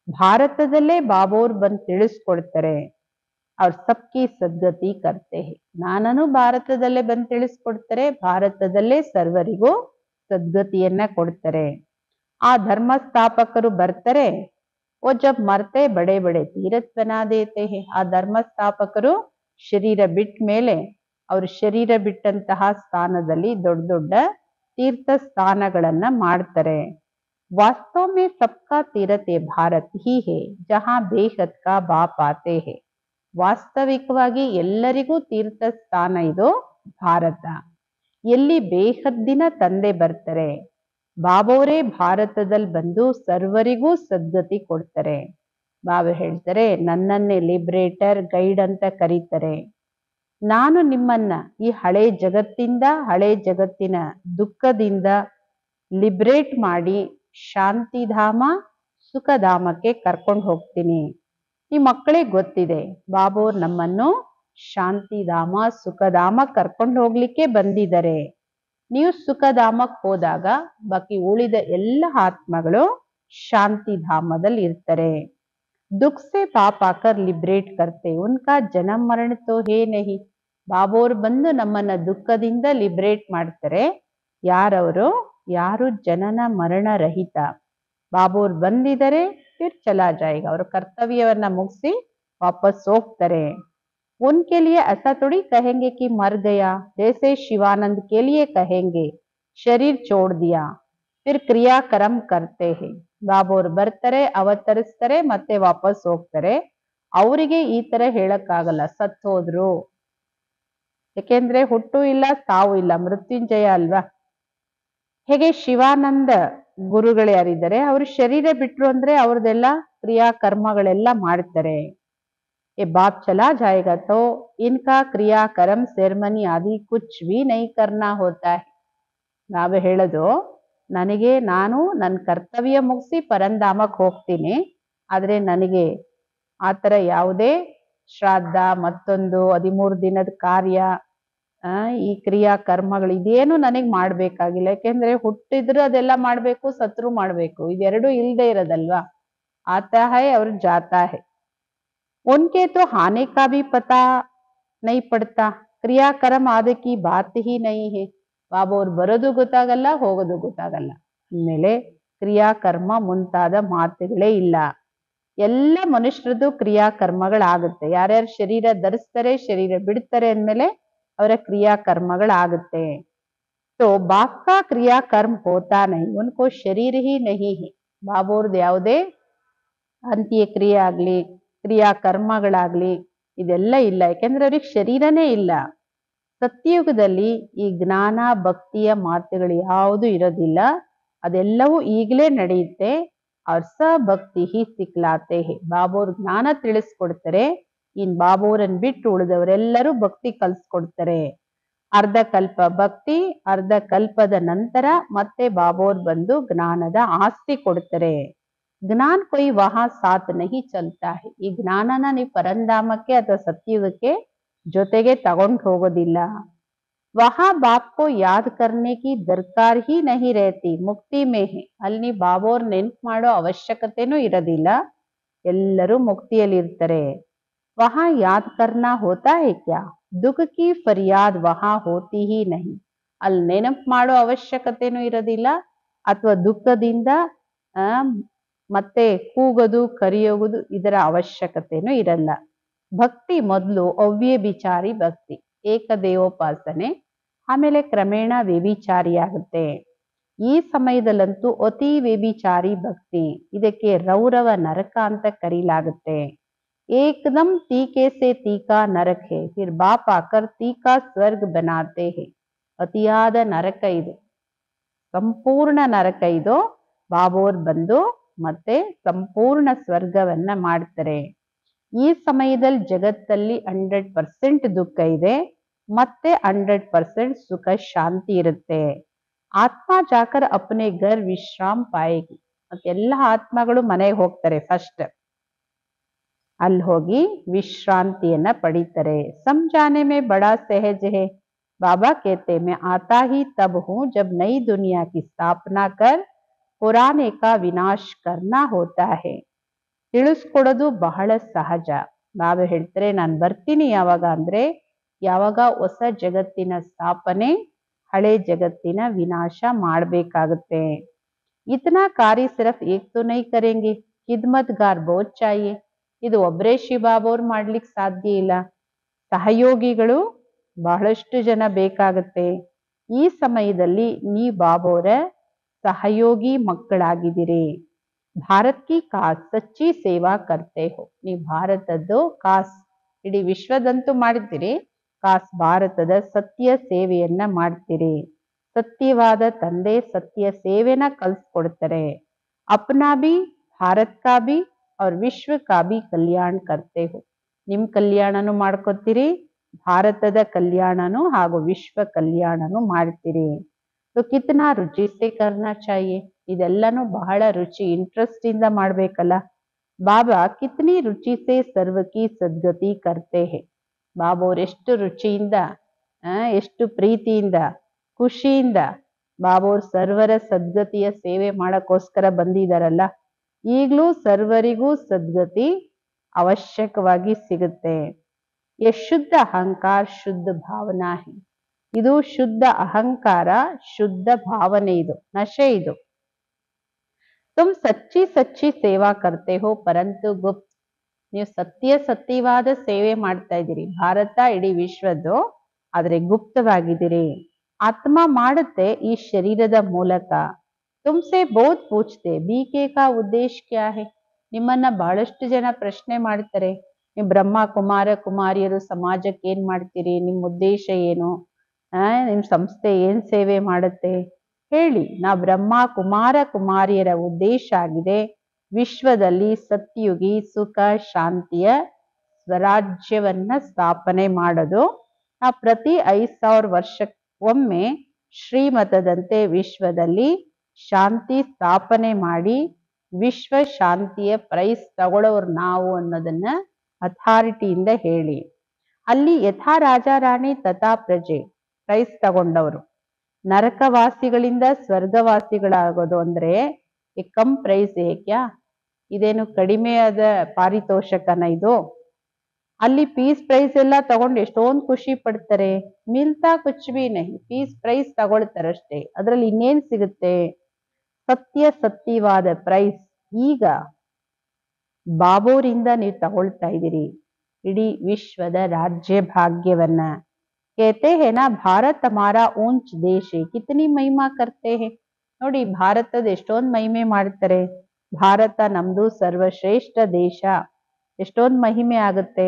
ಭಾರತದಲ್ಲೇ ಬಾಬೋರ್ ಬಂದು ತಿಳಿಸ್ಕೊಡ್ತಾರೆ. ಅವ್ರ ಸಬ್ಕಿ ಸದ್ಗತಿ ಕರ್ತೆ ಹೇ. ನಾನೂ ಭಾರತದಲ್ಲೇ ಬಂದು ತಿಳಿಸ್ಕೊಡ್ತಾರೆ. ಭಾರತದಲ್ಲೇ ಸರ್ವರಿಗೂ ಸದ್ಗತಿಯನ್ನ ಕೊಡ್ತಾರೆ. ಆ ಧರ್ಮ ಸ್ಥಾಪಕರು ಬರ್ತಾರೆ. ಓ ಜಬ್ ಮರ್ತೆ ಬಡೆ ಬಡೆ ತೀರತ್ ಬನಾ ದೇತೆ ಹೇ. ಆ ಧರ್ಮ ಸ್ಥಾಪಕರು ಶರೀರ ಬಿಟ್ಟ ಮೇಲೆ ಅವ್ರ ಶರೀರ ಬಿಟ್ಟಂತಹ ಸ್ಥಾನದಲ್ಲಿ ದೊಡ್ಡ ದೊಡ್ಡ ತೀರ್ಥ ಸ್ಥಾನಗಳನ್ನ ಮಾಡ್ತಾರೆ. ವಾಸ್ತವ ಮೇ ಸಬ್ಕಾ ತೀರತೆ ಭಾರತ್ ಹಿ ಹೇ ಜಹಾ ಬೇಹದ್ ಕಾ ಬಾಪ್ ಆತೆ ಹೇ. ವಾಸ್ತವಿಕವಾಗಿ ಎಲ್ಲರಿಗೂ ತೀರ್ಥ ಸ್ಥಾನ ಇದು ಭಾರತ. ಎಲ್ಲಿ ಬೇಹದ್ದಿನ ತಂದೆ ಬರ್ತಾರೆ. ಬಾಬೋರೇ ಭಾರತದಲ್ಲಿ ಬಂದು ಸರ್ವರಿಗೂ ಸದ್ಗತಿ ಕೊಡ್ತಾರೆ. ಬಾಬಾ ಹೇಳ್ತಾರೆ, ನನ್ನನ್ನೇ ಲಿಬ್ರೇಟರ್ ಗೈಡ್ ಅಂತ ಕರೀತಾರೆ. ನಾನು ನಿಮ್ಮನ್ನ ಈ ಹಳೆ ಜಗತ್ತಿಂದ, ಹಳೆ ಜಗತ್ತಿನ ದುಃಖದಿಂದ ಲಿಬ್ರೇಟ್ ಮಾಡಿ ಶಾಂತಿಧಾಮ ಸುಖಧಾಮಕ್ಕೆ ಕರ್ಕೊಂಡು ಹೋಗ್ತೀನಿ. ಈ ಮಕ್ಕಳಿಗೆ ಗೊತ್ತಿದೆ, ಬಾಬೋರ್ ನಮ್ಮನ್ನು ಶಾಂತಿಧಾಮ ಸುಖಧಾಮ ಕರ್ಕೊಂಡು ಹೋಗ್ಲಿಕ್ಕೆ ಬಂದಿದ್ದಾರೆ. ನೀವು ಸುಖಧಾಮಕ್ಕೆ ಹೋದಾಗ ಬಾಕಿ ಉಳಿದ ಎಲ್ಲ ಆತ್ಮಗಳು ಶಾಂತಿಧಾಮದಲ್ಲಿ ಇರ್ತಾರೆ. ದುಃಖ ಸೆ ಪಾಪ ಆಕರ್ ಲಿಬ್ರೇಟ್ ಕರ್ತೆ, ಉನ್ಕಾ ಜನ್ಮ ಮರಣ ತೋ ಹೇ ನಹಿ. ಬಾಬೋರ್ ಬಂದು ನಮ್ಮನ್ನ ದುಃಖದಿಂದ ಲಿಬ್ರೇಟ್ ಮಾಡ್ತಾರೆ. ಯಾರವರು? ಯಾರು ಜನನ ಮರಣ ರಹಿತ. ಬಾಬೋರ್ ಬಂದಿದ್ದಾರೆ, ಫಿರ್ ಚಲಾ ಜಾಯೇಗಾ. ಅವ್ರ ಕರ್ತವ್ಯವನ್ನ ಮುಗಿಸಿ ವಾಪಸ್ ಹೋಗ್ತಾರೆ. उनके लिए ऐसा थोड़ी कहेंगे कि मर गया, जैसे शिवानंद के लिए कहेंगे शरीर छोड़ दिया फिर क्रियाकर्म करते हैं. ಬಾಬೋರ್ ಬರ್ತಾರೆ, ಅವತರಿಸ್ತಾರೆ, ಮತ್ತೆ ವಾಪಸ್ ಹೋಗ್ತಾರೆ. ಅವರಿಗೆ ಈ ತರ ಹೇಳಕ್ಕಾಗಲ್ಲ ಸತ್ ಹೋದ್ರು. ಯಾಕೆಂದ್ರೆ ಹುಟ್ಟು ಇಲ್ಲ, ಸಾವು ಇಲ್ಲ, ಮೃತ್ಯುಂಜಯ ಅಲ್ವಾ. ಹೇಗೆ ಶಿವಾನಂದ ಗುರುಗಳು ಯಾರಿದ್ದಾರೆ, ಅವರು ಶರೀರ ಬಿಟ್ರು ಅಂದ್ರೆ ಅವ್ರದ್ದೆಲ್ಲ ಕ್ರಿಯಾಕರ್ಮಗಳೆಲ್ಲ ಮಾಡ್ತಾರೆ. ये बाप चला जाएगा तो इनका क्रियाकर्म सेरेमनी आदि कुछ भी नहीं करना होता है. ನಾವು ಹೇಳೋದು, ನನಗೆ ನಾನು ನನ್ನ ಕರ್ತವ್ಯ ಮುಗಿಸಿ ಪರಂಧಾಮಕ್ಕೆ ಹೋಗ್ತೀನಿ. ಆದ್ರೆ ನನಗೆ ಆತರ ಯಾವುದೇ ಶ್ರಾದ್ದ, ಮತ್ತೊಂದು 13 ದಿನದ ಕಾರ್ಯ, ಈ ಕ್ರಿಯಾಕರ್ಮಗಳು ಇದೇನು ನನಗೆ ಮಾಡ್ಬೇಕಾಗಿಲ್ಲ. ಯಾಕೆಂದ್ರೆ ಹುಟ್ಟಿದ್ರು ಅದೆಲ್ಲ ಮಾಡ್ಬೇಕು, ಸತ್ರು ಮಾಡ್ಬೇಕು. ಇದೆರಡು ಇಲ್ದೇ ಇರೋದಲ್ವಾ. ಆತಾ ಹೈ ಅವ್ರ ಜಾತಾ ಹೈ. उनके तो आने का भी पता नहीं पड़ता, क्रियाकर्म आदि की बात ही नहीं है. ಬಾಬೋರ್ ಬರೋದು ಗೊತ್ತಾಗಲ್ಲ, ಹೋಗೋದು ಗೊತ್ತಾಗಲ್ಲ. ಆಮೇಲೆ ಕ್ರಿಯಾಕರ್ಮ ಮುಂತಾದ ಮಾತುಗಳೇ ಇಲ್ಲ. ಎಲ್ಲ ಮನುಷ್ಯರದ್ದು ಕ್ರಿಯಾಕರ್ಮಗಳಾಗುತ್ತೆ. ಯಾರ್ಯಾರು ಶರೀರ ಧರಿಸ್ತಾರೆ, ಶರೀರ ಬಿಡ್ತಾರೆ ಅಂದ್ಮೇಲೆ ಅವರ ಕ್ರಿಯಾಕರ್ಮಗಳಾಗುತ್ತೆ. तो बाप का क्रियाकर्म होता नहीं, उनको शरीर ही नहीं है. ಬಾಬೋರ್ದು ಯಾವುದೇ ಅಂತ್ಯಕ್ರಿಯೆ ಆಗ್ಲಿ, ಕ್ರಿಯಾಕರ್ಮಗಳಾಗ್ಲಿ ಇದೆಲ್ಲ ಇಲ್ಲ. ಯಾಕೆಂದ್ರೆ ಅವ್ರಿಗೆ ಶರೀರನೇ ಇಲ್ಲ. ಸತ್ಯಯುಗದಲ್ಲಿ ಈ ಜ್ಞಾನ ಭಕ್ತಿಯ ಮಾತುಗಳು ಯಾವುದು ಇರೋದಿಲ್ಲ. ಅದೆಲ್ಲವೂ ಈಗಲೇ ನಡೆಯುತ್ತೆ. ಅವ್ರ ಭಕ್ತಿ ಹಿ ಸಿಕ್ಲಾತೆ ಹೇ. ಬಾಬೋರ್ ಜ್ಞಾನ ತಿಳಿಸ್ಕೊಡ್ತಾರೆ. ಇನ್ ಬಾಬೋರನ್ ಬಿಟ್ಟು ಉಳಿದವರೆಲ್ಲರೂ ಭಕ್ತಿ ಕಲ್ಸ್ಕೊಡ್ತಾರೆ. ಅರ್ಧ ಕಲ್ಪ ಭಕ್ತಿ, ಅರ್ಧ ಕಲ್ಪದ ನಂತರ ಮತ್ತೆ ಬಾಬೋರ್ ಬಂದು ಜ್ಞಾನದ ಆಸ್ತಿ ಕೊಡ್ತಾರೆ. ಜ್ಞಾನ ಕೊಯ್ ವಹಾ ಸಾಥ್ ನಹಿ ಚಲ್ತಾ ಹೈ. ಈ ಜ್ಞಾನನ ನೀವು ಪರಂಧಾಮಕ್ಕೆ ಅಥವಾ ಸತ್ಯುಗಕ್ಕೆ ಜೊತೆಗೆ ತಗೊಂಡು ಹೋಗೋದಿಲ್ಲ. ವಹಾ ಬಾಪ್ ಕೋ ಯಾದ್ ಕರ್ನೆ ಕಿ ದರ್ಕಾರ್ ಹಿ ನಹಿ ರೆಹತಿ, ಮುಕ್ತಿ ಮೇ ಹೈ. ಅಲ್ಲಿ ನೀವು ಬಾಬೋರ್ ನೆನ್ಪು ಮಾಡೋ ಅವಶ್ಯಕತೆನೂ ಇರೋದಿಲ್ಲ. ಎಲ್ಲರೂ ಮುಕ್ತಿಯಲ್ಲಿ ಇರ್ತಾರೆ. ವಹಾ ಯಾದ್ ಕರ್ನಾ ಹೋತಾ ಹೈ ಕ್ಯಾ, ದುಃಖ ಕಿ ಫರಿಯಾದ್ ವಹಾ ಹೋತಿ ಹಿ ನಹಿ. ಅಲ್ಲಿ ನೆನಪು ಮಾಡೋ ಅವಶ್ಯಕತೆನೂ ಇರೋದಿಲ್ಲ, ಅಥವಾ ದುಃಖದಿಂದ ಮತ್ತೆ ಕೂಗೋದು ಕರಿಯೋಗುದು ಇದರ ಅವಶ್ಯಕತೆನೂ ಇರಲ್ಲ. ಭಕ್ತಿ ಮೊದಲು ಅವ್ಯಭಿಚಾರಿ ಭಕ್ತಿ, ಏಕದೇವೋಪಾಸನೆ, ಆಮೇಲೆ ಕ್ರಮೇಣ ವ್ಯಭಿಚಾರಿಯಾಗುತ್ತೆ. ಈ ಸಮಯದಲ್ಲಂತೂ ಅತಿ ವ್ಯಭಿಚಾರಿ ಭಕ್ತಿ, ಇದಕ್ಕೆ ರೌರವ ನರಕ ಅಂತ ಕರೀಲಾಗುತ್ತೆ. ಏಕದಂ ತೀಕೆ ಸೆ ತೀಕಾ ನರಕ ಹೇ, ಫಿರ್ ಬಾಪ್ ಆಕರ್ ತೀಕಾ ಸ್ವರ್ಗ ಬನಾತೆ ಹೇ. ಅತಿಯಾದ ನರಕ ಇದು, ಸಂಪೂರ್ಣ ನರಕ ಇದು. ಬಾಬೋರ್ ಬಂದು ಮತ್ತೆ ಸಂಪೂರ್ಣ ಸ್ವರ್ಗವನ್ನ ಮಾಡ್ತಾರೆ. ಈ ಸಮಯದಲ್ಲಿ ಜಗತ್ತಲ್ಲಿ 100% ದುಃಖ ಇದೆ, ಮತ್ತೆ 100% ಸುಖ ಶಾಂತಿ ಇರುತ್ತೆ. ಆತ್ಮ ಜಾಕರ್ ಅಪ್ನೆ ಘರ್ ವಿಶ್ರಾಮ್ ಪಾಯೇಗಿ, ಮತ್ತೆ ಎಲ್ಲ ಆತ್ಮಗಳು ಮನೆಗೆ ಹೋಗ್ತಾರೆ ಫಸ್ಟ್, ಅಲ್ಲಿ ಹೋಗಿ ವಿಶ್ರಾಂತಿಯನ್ನ ಪಡಿತಾರೆ. ಸಮझाने में बड़ा सहज है, बाबा कहते मैं आता ही तब हूँ जब नई दुनिया की स्थापना कर पुराने का विनाश करना होता है. ತಿಳಿಸ್ಕೊಡೋದು ಬಹಳ ಸಹಜ. ಬಾಬಾ ಹೇಳ್ತಾರೆ ನಾನು ಬರ್ತೀನಿ ಯಾವಾಗ ಅಂದ್ರೆ ಯಾವಾಗ ಹೊಸ ಜಗತ್ತಿನ ಸ್ಥಾಪನೆ, ಹಳೆ ಜಗತ್ತಿನ ವಿನಾಶ ಮಾಡಬೇಕಾಗುತ್ತೆ. ಇತನಾ ಕಾರ್ಯ ಸಿರ್ಫ್ ಏಕ್ ತೋ ನಹೀ ಕರೆಂಗೆ, ಖಿದ್ಮತ್ಗಾರ್ ಬಹುತ್ ಚಾಹಿಯೆ. ಇದು ಒಬ್ಬರೇ ಶಿವಬಾಬಾವ್ರು ಮಾಡ್ಲಿಕ್ಕೆ ಸಾಧ್ಯ ಇಲ್ಲ, ಸಹಯೋಗಿಗಳು ಬಹಳಷ್ಟು ಜನ ಬೇಕಾಗುತ್ತೆ. ಈ ಸಮಯದಲ್ಲಿ ನೀ ಬಾಬೋರ ಸಹಯೋಗಿ ಮಕ್ಕಳಾಗಿದ್ದೀರಿ. ಭಾರತ್ ಕಿ ಕಾಸ್ ಸಚ್ಚಿ ಸೇವಾ ಕರ್ತೆ ಹೋ, ನೀವು ಭಾರತದ್ದು ಕಾಸ್, ಇಡೀ ವಿಶ್ವದಂತೂ ಮಾಡ್ತೀರಿ, ಕಾಸ್ ಭಾರತದ ಸತ್ಯ ಸೇವೆಯನ್ನ ಮಾಡ್ತೀರಿ. ಸತ್ಯವಾದ ತಂದೆ ಸತ್ಯ ಸೇವೆನ ಕಲ್ಸ್ಕೊಡ್ತಾರೆ. ಅಪ್ನಾ ಬಿ, ಭಾರತ್ ಕಾ ಬಿ और ವಿಶ್ವ ಕಾ ಬಿ ಕಲ್ಯಾಣ ಕರ್ತೆ ಹೋ, ನಿಮ್ ಕಲ್ಯಾಣನು ಮಾಡ್ಕೊತೀರಿ, ಭಾರತದ ಕಲ್ಯಾಣನು ಹಾಗೂ ವಿಶ್ವ ಕಲ್ಯಾಣನು ಮಾಡ್ತೀರಿ. तो कितना रुचि से करना चाहिए, ಇದೆಲ್ಲನೂ ಬಹಳ ರುಚಿ ಇಂಟ್ರೆಸ್ಟ್ ಇಂದ ಮಾಡ್ಬೇಕಲ್ಲ. ಬಾಬಾ ಕಿತ್ನಿ ರುಚಿ ಸೆ ಸರ್ವ ಕಿ ಸದ್ಗತಿ ಕರ್ತೆ ಹೇ, ಬಾಬೋರ್ ಎಷ್ಟು ರುಚಿಯಿಂದ, ಎಷ್ಟು ಪ್ರೀತಿಯಿಂದ, ಖುಷಿಯಿಂದ ಬಾಬೋರ್ ಸರ್ವರ ಸದ್ಗತಿಯ ಸೇವೆ ಮಾಡಕ್ಕೋಸ್ಕರ ಬಂದಿದಾರಲ್ಲ. ಈಗಲೂ ಸರ್ವರಿಗೂ ಸದ್ಗತಿ ಅವಶ್ಯಕವಾಗಿ ಸಿಗುತ್ತೆ. ये शुद्ध अहंकार शुद्ध भावना है, ಇದು ಶುದ್ಧ ಅಹಂಕಾರ, ಶುದ್ಧ ಭಾವನೆ, ಇದು ನಶೆ. ಇದು तुम सच्ची सच्ची ಸೇವಾ करते हो परंतु गुप्त, ನೀವು ಸತ್ಯವಾದ ಸೇವೆ ಮಾಡ್ತಾ ಇದ್ದೀರಿ, ಭಾರತ ಇಡೀ ವಿಶ್ವದ್ದು, ಆದ್ರೆ ಗುಪ್ತವಾಗಿದ್ದೀರಿ. ಆತ್ಮ ಮಾಡುತ್ತೆ ಈ ಶರೀರದ ಮೂಲಕ. ತುಮ್ಸೆ ಬಹುತ್ ಪೂಚ್ತೆ ಬೀಕೆ ಕಾ ಉದ್ದೇಶ ಕ್ಯಾ ಹೈ, ನಿಮ್ಮನ್ನ ಬಹಳಷ್ಟು ಜನ ಪ್ರಶ್ನೆ ಮಾಡ್ತಾರೆ, ನೀವು ಬ್ರಹ್ಮ ಕುಮಾರ ಕುಮಾರಿಯರು ಸಮಾಜಕ್ಕೆ ಏನ್ ಮಾಡ್ತೀರಿ, ನಿಮ್ಮ ಉದ್ದೇಶ ಏನು, ನಿಮ್ ಸಂಸ್ಥೆ ಏನ್ ಸೇವೆ ಮಾಡುತ್ತೆ ಹೇಳಿ. ನಾ ಬ್ರಹ್ಮ ಕುಮಾರ ಕುಮಾರಿಯರ ಉದ್ದೇಶ ಆಗಿದೆ ವಿಶ್ವದಲ್ಲಿ ಸತ್ಯುಗಿ ಸುಖ ಶಾಂತಿಯ ಸ್ವರಾಜ್ಯವನ್ನ ಸ್ಥಾಪನೆ ಮಾಡೋದು. ಆ ಪ್ರತಿ 5000 ವರ್ಷಕ್ಕೊಮ್ಮೆ ಶ್ರೀಮತದಂತೆ ವಿಶ್ವದಲ್ಲಿ ಶಾಂತಿ ಸ್ಥಾಪನೆ ಮಾಡಿ ವಿಶ್ವ ಶಾಂತಿಯ ಪ್ರೈಸ್ ತಗೊಳ್ಳೋರು ನಾವು ಅನ್ನೋದನ್ನ ಅಥಾರಿಟಿಯಿಂದ ಹೇಳಿ. ಅಲ್ಲಿ ಯಥಾ ರಾಜ ರಾಣಿ ತಥಾ ಪ್ರಜೆ ಪ್ರೈಸ್ ತಗೊಂಡವರು, ನರಕವಾಸಿಗಳಿಂದ ಸ್ವರ್ಗವಾಸಿಗಳಾಗೋದು ಅಂದ್ರೆ ಕಮ್ ಪ್ರೈಸ್ ಕ್ಯಾ, ಇದೇನು ಕಡಿಮೆಯಾದ ಪಾರಿತೋಷಕನ ಇದು. ಅಲ್ಲಿ ಪೀಸ್ ಪ್ರೈಸ್ ಎಲ್ಲ ತಗೊಂಡು ಎಷ್ಟೊಂದು ಖುಷಿ ಪಡ್ತಾರೆ, ಮಿಲ್ತಾ ಕುಚ್ ಬಿ ನಹಿ, ಪೀಸ್ ಪ್ರೈಸ್ ತಗೊಳ್ತಾರಷ್ಟೇ, ಅದ್ರಲ್ಲಿ ಇನ್ನೇನ್ ಸಿಗುತ್ತೆ. ಸತ್ಯವಾದ ಪ್ರೈಸ್ ಈಗ ಬಾಬೋರಿಂದ ನೀವು ತಗೊಳ್ತಾ ಇದ್ದೀರಿ, ಇಡೀ ವಿಶ್ವದ ರಾಜ್ಯ ಭಾಗ್ಯವನ್ನ. कहते हैं ना भारत हमारा ऊंच देश है, कितनी महिमा करते हैं. ನೋಡಿ ಭಾರತದ ಎಷ್ಟೊಂದು ಮಹಿಮೆ ಮಾಡ್ತಾರೆ, ಭಾರತ ನಮ್ದು ಸರ್ವಶ್ರೇಷ್ಠ ದೇಶ, ಎಷ್ಟೊಂದು ಮಹಿಮೆ ಆಗುತ್ತೆ.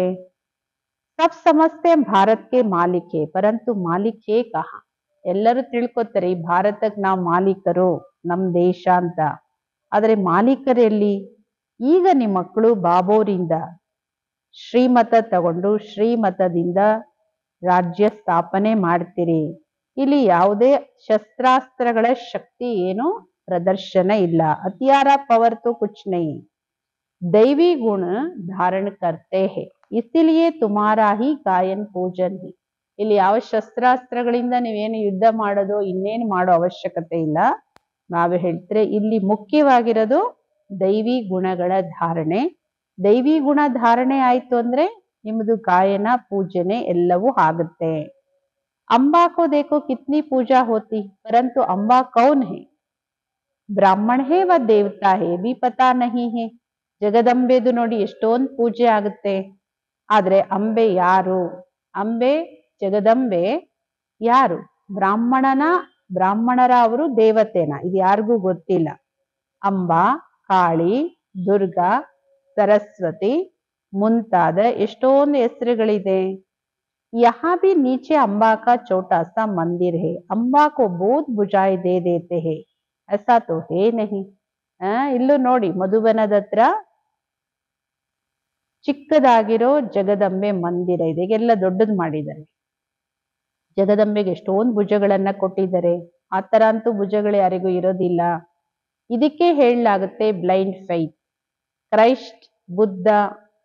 ಸಬ್ ಸಮಸ್ತೆ ಭಾರತ್ ಕೆ ಮಾಲಿಕ್ ಹೇ ಪರಂತು ಮಾಲಿಕ್ ಹೇ ಕಹಾ, ಎಲ್ಲರೂ ತಿಳ್ಕೊತಾರೆ ಈ ಭಾರತಕ್ಕೆ ನಾವು ಮಾಲೀಕರು, ನಮ್ ದೇಶ ಅಂತ, ಆದ್ರೆ ಮಾಲೀಕರೆಲ್ಲಿ. ಈಗ ನಿಮ್ಮ ಮಕ್ಕಳು ಬಾಬೋರಿಂದ ಶ್ರೀಮತ ತಗೊಂಡು ಶ್ರೀಮತದಿಂದ ರಾಜ್ಯ ಸ್ಥಾಪನೆ ಮಾಡ್ತೀರಿ. ಇಲ್ಲಿ ಯಾವುದೇ ಶಸ್ತ್ರಾಸ್ತ್ರಗಳ ಶಕ್ತಿ ಏನು ಪ್ರದರ್ಶನ ಇಲ್ಲ, ಹತಿಯಾರ ಪವರ್ ತೋ ಕುಚ್ ನಹಿ, ದೈವಿ ಗುಣ ಧಾರಣ ಕರ್ತೆ ಹೇ ಇಸಿಲಿಯೇ ತುಮಾರಾ ಹಿ ಗಾಯನ್ ಪೂಜನ್ ಹಿ. ಇಲ್ಲಿ ಯಾವ ಶಸ್ತ್ರಾಸ್ತ್ರಗಳಿಂದ ನೀವೇನು ಯುದ್ಧ ಮಾಡೋದು ಇನ್ನೇನು ಮಾಡೋ ಅವಶ್ಯಕತೆ ಇಲ್ಲ. ನಾವು ಹೇಳ್ತಾರೆ ಇಲ್ಲಿ ಮುಖ್ಯವಾಗಿರೋದು ದೈವಿ ಗುಣಗಳ ಧಾರಣೆ. ದೈವಿ ಗುಣ ಧಾರಣೆ ಆಯ್ತು ಅಂದ್ರೆ ನಿಮ್ಮದು ಗಾಯನ ಪೂಜನೆ ಎಲ್ಲವೂ ಆಗುತ್ತೆ. अम्बा को देखो कितनी पूजा होती, परंतु अम्बा कौन है? ಬ್ರಾಹ್ಮಣ ಹೇ ವ ದೇವತಾ ಹೇ भी पता नहीं है. ಜಗದಂಬೆದು ನೋಡಿ ಎಷ್ಟೊಂದು ಪೂಜೆ ಆಗುತ್ತೆ, ಆದ್ರೆ ಅಂಬೆ ಯಾರು? ಅಂಬೆ ಜಗದಂಬೆ ಯಾರು? ಬ್ರಾಹ್ಮಣರ ಅವರು ದೇವತೆನ? ಇದು ಯಾರಿಗೂ ಗೊತ್ತಿಲ್ಲ. ಅಂಬಾ, ಕಾಳಿ, ದುರ್ಗಾ, ಸರಸ್ವತಿ ಮುಂತಾದ ಎಷ್ಟೊಂದು ಹೆಸರುಗಳಿದೆ. यहाँ भी नीचे अम्बा का छोटा सा मंदिर है. अम्बा को बहुत बुझाई दे देते हैं, ऐसा तो है नहीं. ಇಲ್ಲೂ ನೋಡಿ ಮಧುಬನದ ಹತ್ರ ಚಿಕ್ಕದಾಗಿರೋ ಜಗದಂಬೆ ಮಂದಿರ ಇದೆ. ಈಗೆಲ್ಲ ದೊಡ್ಡದು ಮಾಡಿದ್ದಾರೆ. ಜಗದಂಬೆಗೆ ಎಷ್ಟೊಂದು ಭುಜಗಳನ್ನ ಕೊಟ್ಟಿದ್ದಾರೆ. ಆ ತರ ಅಂತೂ ಭುಜಗಳು ಯಾರಿಗೂ ಇರೋದಿಲ್ಲ. ಇದಕ್ಕೆ ಹೇಳಲಾಗುತ್ತೆ ಬ್ಲೈಂಡ್ ಫೈತ್. ಕ್ರೈಸ್ಟ್, ಬುದ್ಧ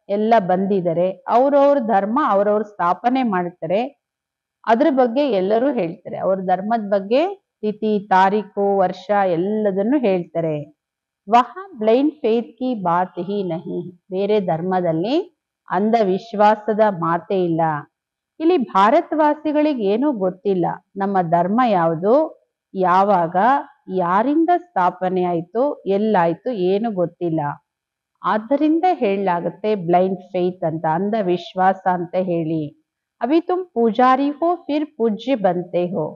ಎಲ್ಲ ಬಂದಿದ್ದಾರೆ, ಅವ್ರವ್ರ ಧರ್ಮ ಅವ್ರವ್ರ ಸ್ಥಾಪನೆ ಮಾಡ್ತಾರೆ. ಅದ್ರ ಬಗ್ಗೆ ಎಲ್ಲರೂ ಹೇಳ್ತಾರೆ. ಅವ್ರ ಧರ್ಮದ ಬಗ್ಗೆ ತಿಥಿ, ತಾರೀಕು, ವರ್ಷ ಎಲ್ಲದನ್ನು ಹೇಳ್ತಾರೆ. ವಹಾ ಬ್ಲೈಂಡ್ ಫೇತ್ ಕಿ ಬಾತ್ ಹಿ ನಹಿ. ಬೇರೆ ಧರ್ಮದಲ್ಲಿ ಅಂಧವಿಶ್ವಾಸದ ಮಾತೇ ಇಲ್ಲ. ಇಲ್ಲಿ ಭಾರತವಾಸಿಗಳಿಗೆ ಏನೂ ಗೊತ್ತಿಲ್ಲ. ನಮ್ಮ ಧರ್ಮ ಯಾವುದು, ಯಾವಾಗ, ಯಾರಿಂದ ಸ್ಥಾಪನೆ ಆಯ್ತು, ಎಲ್ಲಾಯ್ತು, ಏನು ಗೊತ್ತಿಲ್ಲ. ಆದ್ದರಿಂದ ಹೇಳಲಾಗುತ್ತೆ ಬ್ಲೈಂಡ್ ಫೇತ್ ಅಂತ, ಅಂಧವಿಶ್ವಾಸ ಅಂತ ಹೇಳಿ. ಅಭಿ ತುಮ್ ಪೂಜಾರಿ ಹೋ ಫಿರ್ ಪೂಜ್ಯ ಬಂತೆ ಹೋ.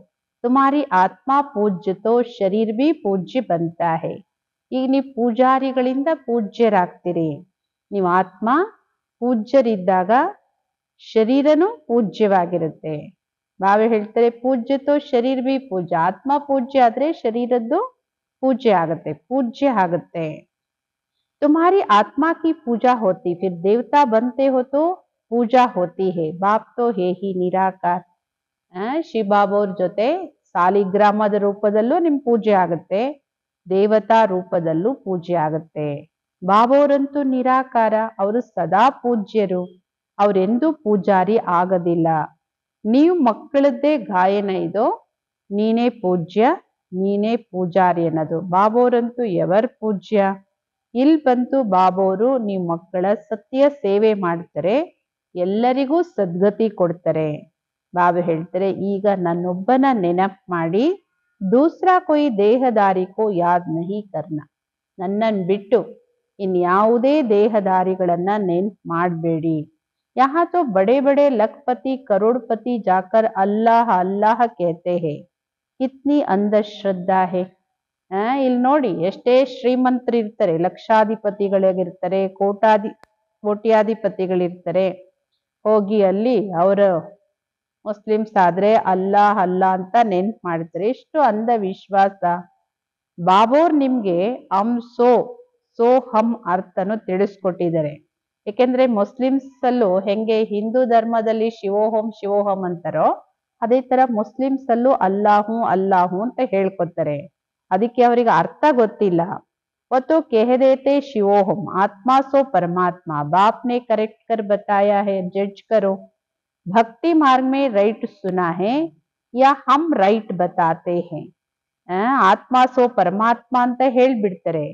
ತುಮಾರಿ ಆತ್ಮ ಪೂಜ್ಯ ತೋ ಶರೀರ್ ಭಿ ಪೂಜ್ಯ ಬಂತಾ ಹೇ. ಈಗ ನೀವು ಪೂಜಾರಿಗಳಿಂದ ಪೂಜ್ಯರಾಗ್ತೀರಿ. ನೀವು ಆತ್ಮ ಪೂಜ್ಯರಿದ್ದಾಗ ಶರೀರನು ಪೂಜ್ಯವಾಗಿರುತ್ತೆ. ಬಾವೆ ಹೇಳ್ತಾರೆ ಪೂಜ್ಯ ತೋ ಶರೀರ್ ಭಿ ಪೂಜ್ಯ. ಆತ್ಮ ಪೂಜ್ಯ ಆದ್ರೆ ಶರೀರದ್ದು ಪೂಜ್ಯ ಆಗುತ್ತೆ, ಪೂಜ್ಯ ಆಗುತ್ತೆ. तुम्हारी आत्मा की पूजा होती, फिर देवता बनते हो तो पूजा होती है. बाप तो है ही निराकार. ಶಿವಬಾಬಾವ್ರ ಜೊತೆ ಸಾಲಿಗ್ರಾಮದ ರೂಪದಲ್ಲೂ ನಿಮ್ ಪೂಜೆ ಆಗುತ್ತೆ, ದೇವತಾ ರೂಪದಲ್ಲೂ ಪೂಜೆ ಆಗುತ್ತೆ. ಬಾಬಾವ್ರಂತೂ ನಿರಾಕಾರ, ಅವರು ಸದಾ ಪೂಜ್ಯರು, ಅವರೆಂದೂ ಪೂಜಾರಿ ಆಗೋದಿಲ್ಲ. ನೀವು ಮಕ್ಕಳದ್ದೇ ಗಾಯನ ಇದೋ, ನೀನೇ ಪೂಜ್ಯ, ನೀನೇ ಪೂಜಾರಿ ಅನ್ನೋದು. ಬಾಬಾವ್ರಂತೂ ಎವರ್ ಪೂಜ್ಯ. ಇಲ್ಲಿ ಬಂತು ಬಾಬೋರು ನೀವು ಮಕ್ಕಳ ಸತ್ಯ ಸೇವೆ ಮಾಡ್ತಾರೆ, ಎಲ್ಲರಿಗೂ ಸದ್ಗತಿ ಕೊಡ್ತಾರೆ. ಬಾಬಾ ಹೇಳ್ತಾರೆ ಈಗ ನನ್ನೊಬ್ಬನ ನೆನಪು ಮಾಡಿ, ದೂಸರಾ ಕೊಯ್ ದೇಹದಾರಿಕೋ ಯಾದ್ ನಹಿ ಕರ್ನ. ನನ್ನನ್ನು ಬಿಟ್ಟು ಇನ್ಯಾವುದೇ ದೇಹದಾರಿಗಳನ್ನ ನೆನ್ಪು ಮಾಡಬೇಡಿ. ಯಹಾ ತೋ ಬಡೆ ಬಡೆ ಲಖಪತಿ ಕರೋಡ್ಪತಿ ಜಾಕರ್ ಅಲ್ಲಾಹ್ ಅಲ್ಲಾಹ್ ಕೇತೆ ಹೇ. ಕಿತ್ನಿ ಅಂಧಶ್ರದ್ಧಾ ಹೇ. ಇಲ್ಲಿ ನೋಡಿ ಎಷ್ಟೇ ಶ್ರೀಮಂತರು ಇರ್ತಾರೆ, ಲಕ್ಷಾಧಿಪತಿಗಳಿರ್ತಾರೆ, ಕೋಟ್ಯಾಧಿಪತಿಗಳಿರ್ತಾರೆ. ಹೋಗಿ ಅಲ್ಲಿ ಅವರು ಮುಸ್ಲಿಮ್ಸ್ ಆದ್ರೆ ಅಲ್ಲಾಹ್ ಅಲ್ಲಾ ಅಂತ ನೆನ್ಪು ಮಾಡ್ತಾರೆ. ಎಷ್ಟು ಅಂಧವಿಶ್ವಾಸ. ಬಾಬೋರ್ ನಿಮ್ಗೆ ಸೋಹಂ ಅರ್ಥನು ತಿಳಿಸ್ಕೊಟ್ಟಿದ್ದಾರೆ. ಯಾಕೆಂದ್ರೆ ಮುಸ್ಲಿಮ್ಸ್ ಅಲ್ಲೂ ಹೆಂಗೆ ಹಿಂದೂ ಧರ್ಮದಲ್ಲಿ ಶಿವೋಹಂ ಅಂತಾರೋ, ಅದೇ ತರ ಮುಸ್ಲಿಮ್ಸ್ ಅಲ್ಲೂ ಅಲ್ಲಾಹು ಅಲ್ಲಾಹು ಅಂತ ಹೇಳ್ಕೊತಾರೆ. ಅದಕ್ಕೆ ಅವರಿಗೆ ಅರ್ಥ ಗೊತ್ತಿಲ್ಲ. वो कह देते शिवोहम आत्मा सो परमात्मा. बाप ने करेक्ट कर बताया है, जज करो. भक्ति मार्ग में राइट सुना है या हम राइट बताते हैं. ಆತ್ಮ ಸೋ ಪರಮಾತ್ಮ ಅಂತ ಹೇಳ್ಬಿಡ್ತಾರೆ.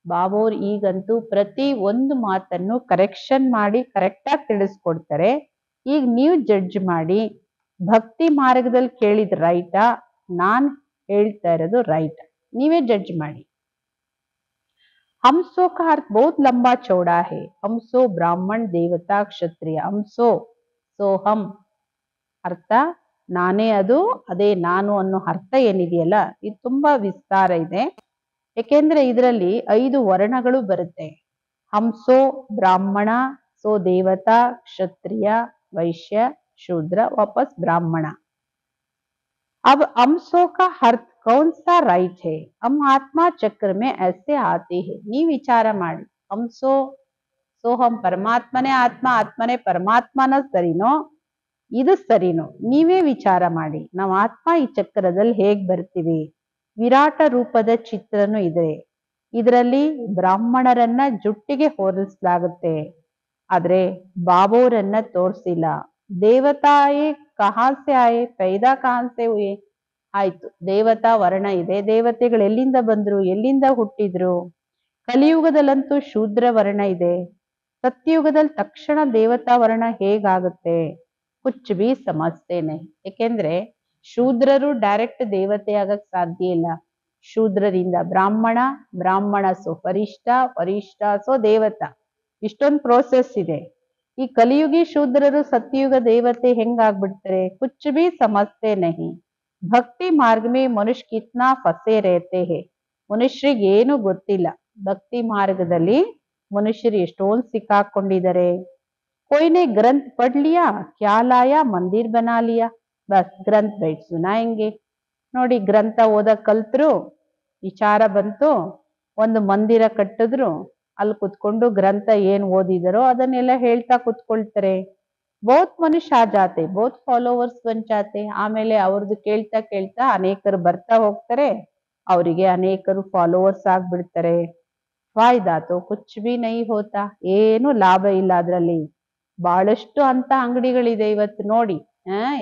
ಬಾಬೋರ್ ಈಗಂತೂ ಪ್ರತಿ ಒಂದು ಮಾತನ್ನು ಕರೆಕ್ಷನ್ ಮಾಡಿ ಕರೆಕ್ಟಾಗಿ ತಿಳಿಸ್ಕೊಡ್ತಾರೆ. ಈಗ ನೀವು ಜಡ್ಜ್ ಮಾಡಿ, ಭಕ್ತಿ ಮಾರ್ಗದಲ್ಲಿ ಕೇಳಿದ್ ರೈಟಾ, ನಾನ್ ಹೇಳ್ತಾ ಇರೋದು ರೈಟ್, ನೀವೇ ಜಡ್ಜ್ ಮಾಡಿ. हमसो का अर्थ बहुत लंबा चौड़ा है. हमसो ब्राह्मण देवता क्षत्रिय. हमसो ಸೋಹಂ ಅರ್ಥ ನಾನೇ ಅದು, ಅದೇ ನಾನು ಅನ್ನೋ ಅರ್ಥ ಏನಿದೆಯಲ್ಲ, ಇದು ತುಂಬಾ ವಿಸ್ತಾರ ಇದೆ. ಯಾಕೆಂದ್ರೆ ಇದರಲ್ಲಿ 5 ವರ್ಣಗಳು ಬರುತ್ತೆ. ಹಂಸೋ ಬ್ರಾಹ್ಮಣ, ಸೋ ದೇವತಾ, ಕ್ಷತ್ರಿಯ, ವೈಶ್ಯ, ಶೂದ್ರ, ವಾಪಸ್ ಬ್ರಾಹ್ಮಣ. अब हमसो का अर्थ कौन सा राइट है? हम आत्मा चक्र में ऐसे आते हैं. ನೀ ವಿಚಾರ ಮಾಡಿ. ಸೋಹಂ ಪರಮಾತ್ಮನೇ ಆತ್ಮ, ಆತ್ಮನೇ ಪರಮಾತ್ಮನ ಸರಿನೋ, ಇದು ಸರಿನೋ? ನೀವೇ ವಿಚಾರ ಮಾಡಿ. ನಾವು ಆತ್ಮ ಈ ಚಕ್ರದಲ್ಲಿ ಹೇಗ್ ಬರ್ತೀವಿ? ವಿರಾಟ ರೂಪದ ಚಿತ್ರನೂ ಇದೆ. ಇದರಲ್ಲಿ ಬ್ರಾಹ್ಮಣರನ್ನ ಜುಟ್ಟಿಗೆ ಹೋಲಿಸಲಾಗುತ್ತೆ, ಆದ್ರೆ ಬಾಬೋರನ್ನ ತೋರಿಸಿಲ್ಲ. ದೇವತಾಯೇ ಕಹಾ ಸೆ ಆಯೆ, ಪೈದಾ ಕಹಾ ಸೆ ಹುಯೆ. ಆಯ್ತು, ದೇವತಾ ವರ್ಣ ಇದೆ, ದೇವತೆಗಳು ಎಲ್ಲಿಂದ ಬಂದ್ರು, ಎಲ್ಲಿಂದ ಹುಟ್ಟಿದ್ರು? ಕಲಿಯುಗದಲ್ಲಂತೂ ಶೂದ್ರ ವರ್ಣ ಇದೆ. ಸತ್ಯಯುಗದಲ್ಲಿ ತಕ್ಷಣ ದೇವತಾ ವರ್ಣ ಹೇಗಾಗುತ್ತೆ? ಕುಚ್ ಬಿ ಸಮಜ್ತೆ ನಹಿ. ಯಾಕೆಂದ್ರೆ ಶೂದ್ರರು ಡೈರೆಕ್ಟ್ ದೇವತೆ ಆಗಕ್ ಸಾಧ್ಯ ಇಲ್ಲ. ಶೂದ್ರರಿಂದ ಬ್ರಾಹ್ಮಣ, ಬ್ರಾಹ್ಮಣ ಸೋ ವರಿಷ್ಠ, ವರಿಷ್ಠ ಸೋ ದೇವತ. ಇಷ್ಟೊಂದು ಪ್ರೋಸೆಸ್ ಇದೆ. ಈ ಕಲಿಯುಗಿ ಶೂದ್ರರು ಸತ್ಯುಗ ದೇವತೆ ಹೆಂಗಾಗ್ಬಿಡ್ತಾರೆ? ಕುಚ್ ಬಿ ಸಮಜ್ತೆ ನಹಿ. ಭಕ್ತಿ ಮಾರ್ಗ ಮೇ ಮನುಷ್ಯ ಕಿತ್ನಾ ಫಸೆ ರೇತೆ ಹೇ. ಮನುಷ್ಯರಿಗೆ ಏನು ಗೊತ್ತಿಲ್ಲ. ಭಕ್ತಿ ಮಾರ್ಗದಲ್ಲಿ ಮನುಷ್ಯರು ಎಷ್ಟೊಂದು ಸಿಕ್ಕಾಕೊಂಡಿದ್ದಾರೆ. कोई ग्रंथ पढ़ लिया, क्या लाया, मंदिर बना लिया, बस ग्रंथ बैठ सुनाएंगे. ನೋಡಿ, ಗ್ರಂಥ ಓದಕ್ ಕಲ್ತ್ರು, ವಿಚಾರ ಬಂತು, ಒಂದು ಮಂದಿರ ಕಟ್ಟಿದ್ರು, ಅಲ್ಲಿ ಕುತ್ಕೊಂಡು ಗ್ರಂಥ ಏನ್ ಓದಿದರೋ ಅದನ್ನೆಲ್ಲ ಹೇಳ್ತಾ ಕುತ್ಕೊಳ್ತಾರೆ. ಬಹುತ್ ಮನುಷ್ಯ ಆ ಜಾತೆ, ಬಹುತ್ ಫಾಲೋವರ್ಸ್ ಬನ್ ಜಾತೆ. ಆಮೇಲೆ ಅವ್ರದ್ದು ಕೇಳ್ತಾ ಕೇಳ್ತಾ ಅನೇಕರು ಬರ್ತಾ ಹೋಗ್ತಾರೆ, ಅವರಿಗೆ ಅನೇಕರು ಫಾಲೋವರ್ಸ್ ಆಗ್ಬಿಡ್ತಾರೆ. ಫಾಯ್ದಾ ತೋ ಕುಚ್ ಬಿ ನಹೀ ಹೋತಾ. ಏನು ಲಾಭ ಇಲ್ಲ ಅದ್ರಲ್ಲಿ. ಬಹಳಷ್ಟು ಅಂತ ಅಂಗಡಿಗಳಿದೆ ಇವತ್ತು ನೋಡಿ.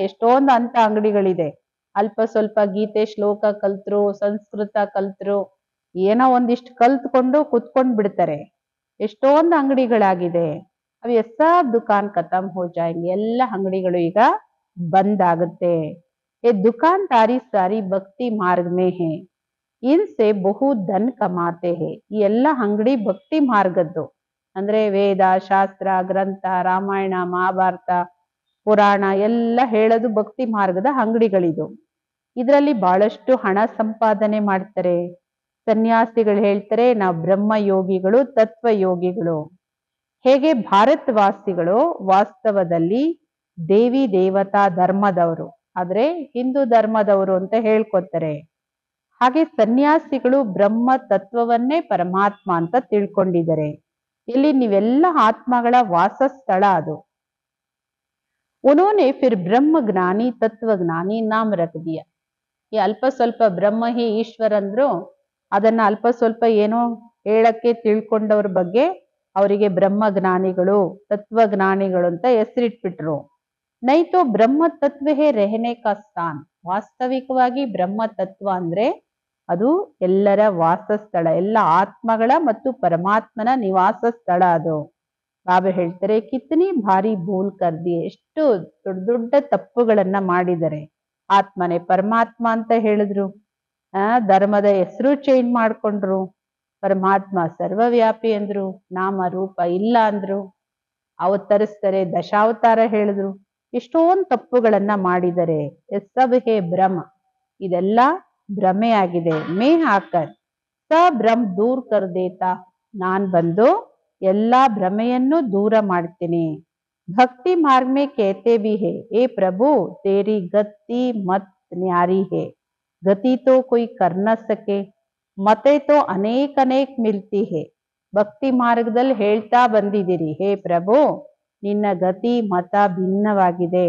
ಎಷ್ಟೊಂದು ಅಂತ ಅಂಗಡಿಗಳಿದೆ. ಅಲ್ಪ ಸ್ವಲ್ಪ ಗೀತೆ ಶ್ಲೋಕ ಕಲ್ತ್ರು, ಸಂಸ್ಕೃತ ಕಲ್ತ್ರು, ಏನೋ ಒಂದಿಷ್ಟು ಕಲ್ತ್ಕೊಂಡು ಕುತ್ಕೊಂಡ್ ಬಿಡ್ತಾರೆ. ಎಷ್ಟೊಂದು ಅಂಗಡಿಗಳಾಗಿದೆ. ಅವು ಸಬ್ ದುಕಾನ್ ಖತಮ್ ಹೋ ಜಾಯೆಂಗೆ. ಎಲ್ಲ ಅಂಗಡಿಗಳು ಈಗ ಬಂದ್ ಆಗುತ್ತೆ. ये दुकानदारी सारी भक्ति मार्ग में है, इनसे बहुत धन कमाते हैं. ಈ ಎಲ್ಲ ಅಂಗಡಿ ಭಕ್ತಿ ಮಾರ್ಗದ್ದು. ಅಂದ್ರೆ ವೇದ, ಶಾಸ್ತ್ರ, ಗ್ರಂಥ, ರಾಮಾಯಣ, ಮಹಾಭಾರತ, ಪುರಾಣ ಎಲ್ಲ ಹೇಳೋದು ಭಕ್ತಿ ಮಾರ್ಗದ ಅಂಗಡಿಗಳಿದು. ಇದರಲ್ಲಿ ಬಹಳಷ್ಟು ಹಣ ಸಂಪಾದನೆ ಮಾಡ್ತಾರೆ. ಸನ್ಯಾಸಿಗಳು ಹೇಳ್ತಾರೆ, ನಾವು ಬ್ರಹ್ಮ ಯೋಗಿಗಳು, ತತ್ವ ಯೋಗಿಗಳು. ಹೇಗೆ ಭಾರತವಾಸಿಗಳು ವಾಸ್ತವದಲ್ಲಿ ದೇವಿ ದೇವತಾ ಧರ್ಮದವರು, ಆದ್ರೆ ಹಿಂದೂ ಧರ್ಮದವರು ಅಂತ ಹೇಳ್ಕೊತಾರೆ. ಹಾಗೆ ಸನ್ಯಾಸಿಗಳು ಬ್ರಹ್ಮ ತತ್ವವನ್ನೇ ಪರಮಾತ್ಮ ಅಂತ ತಿಳ್ಕೊಂಡಿದ್ದಾರೆ. ಇಲ್ಲಿ ನೀವೆಲ್ಲ ಆತ್ಮಗಳ ವಾಸಸ್ಥಳ ಅದು. उन्होंने फिर ब्रह्म ज्ञानी तत्व ज्ञानी नाम रख दिया. ಈ ಅಲ್ಪ ಸ್ವಲ್ಪ ಬ್ರಹ್ಮ ಹಿ ಈಶ್ವರ ಅಂದ್ರು, ಅದನ್ನ ಅಲ್ಪ ಸ್ವಲ್ಪ ಏನೋ ಹೇಳಕ್ಕೆ ತಿಳ್ಕೊಂಡವ್ರ ಬಗ್ಗೆ ಅವರಿಗೆ ಬ್ರಹ್ಮ ಜ್ಞಾನಿಗಳು, ತತ್ವಜ್ಞಾನಿಗಳು ಅಂತ ಹೆಸರಿಟ್ಬಿಟ್ರು. ನೈತೋ ಬ್ರಹ್ಮ ತತ್ವ ಹೇ ರೆಹನೆ ಕಾ ಸ್ಥಾನ್. ವಾಸ್ತವಿಕವಾಗಿ ಬ್ರಹ್ಮ ತತ್ವ ಅಂದ್ರೆ ಅದು ಎಲ್ಲರ ವಾಸಸ್ಥಳ, ಎಲ್ಲ ಆತ್ಮಗಳ ಮತ್ತು ಪರಮಾತ್ಮನ ನಿವಾಸ ಸ್ಥಳ ಅದು. ಬಾಬಾ ಹೇಳ್ತಾರೆ, ಕಿತ್ನಿ ಭಾರಿ ಭೂಲ್ ಕರ್ದಿ. ಎಷ್ಟು ದೊಡ್ಡ ದೊಡ್ಡ ತಪ್ಪುಗಳನ್ನ ಮಾಡಿದರೆ. ಆತ್ಮನೇ ಪರಮಾತ್ಮ ಅಂತ ಹೇಳಿದ್ರು, ಧರ್ಮದ ಹೆಸರು ಚೇಂಜ್ ಮಾಡ್ಕೊಂಡ್ರು, ಪರಮಾತ್ಮ ಸರ್ವವ್ಯಾಪಿ ಅಂದ್ರು, ನಾಮ ರೂಪ ಇಲ್ಲ ಅಂದ್ರು, ಅವತರಿಸ್ತಾರೆ, ದಶಾವತಾರ ಹೇಳಿದ್ರು. ಎಷ್ಟೊಂದು ತಪ್ಪುಗಳನ್ನ ಮಾಡಿದರೆ. ಸಬ್ ಹೇ ಭ್ರಮ, ಇದೆಲ್ಲ ಭ್ರಮೆ ಆಗಿದೆ. ಮೇ ಹಾಕರ್ ಸ ಭ್ರಮ್ ದೂರ್ ಕರ್ ದೇತಾ. ನಾನ್ ಬಂದು ಎಲ್ಲಾ ಭ್ರಮೆಯನ್ನು ದೂರ ಮಾಡ್ತೀನಿ. ಭಕ್ತಿ ಮಾರ್ಗ ಮೇ ಕೇತೆ ಭಿ ಹೇ, ಏ ಪ್ರಭು ತೇರಿ ಗತಿ ಮತ್ ನ್ಯಾರಿ ಹೇ. ಗತಿ ತೋ ಕೊಯ್ ಕರ್ ನ ಸಕೆ, ಮತೆ ತೋ ಅನೇಕ ಅನೇಕ ಮಿಲ್ತಿ ಹೇ. ಭಕ್ತಿ ಮಾರ್ಗದಲ್ಲಿ ಹೇಳ್ತಾ ಬಂದಿದ್ದೀರಿ, ಹೇ ಪ್ರಭು ನಿನ್ನ ಗತಿ ಮತ ಭಿನ್ನವಾಗಿದೆ.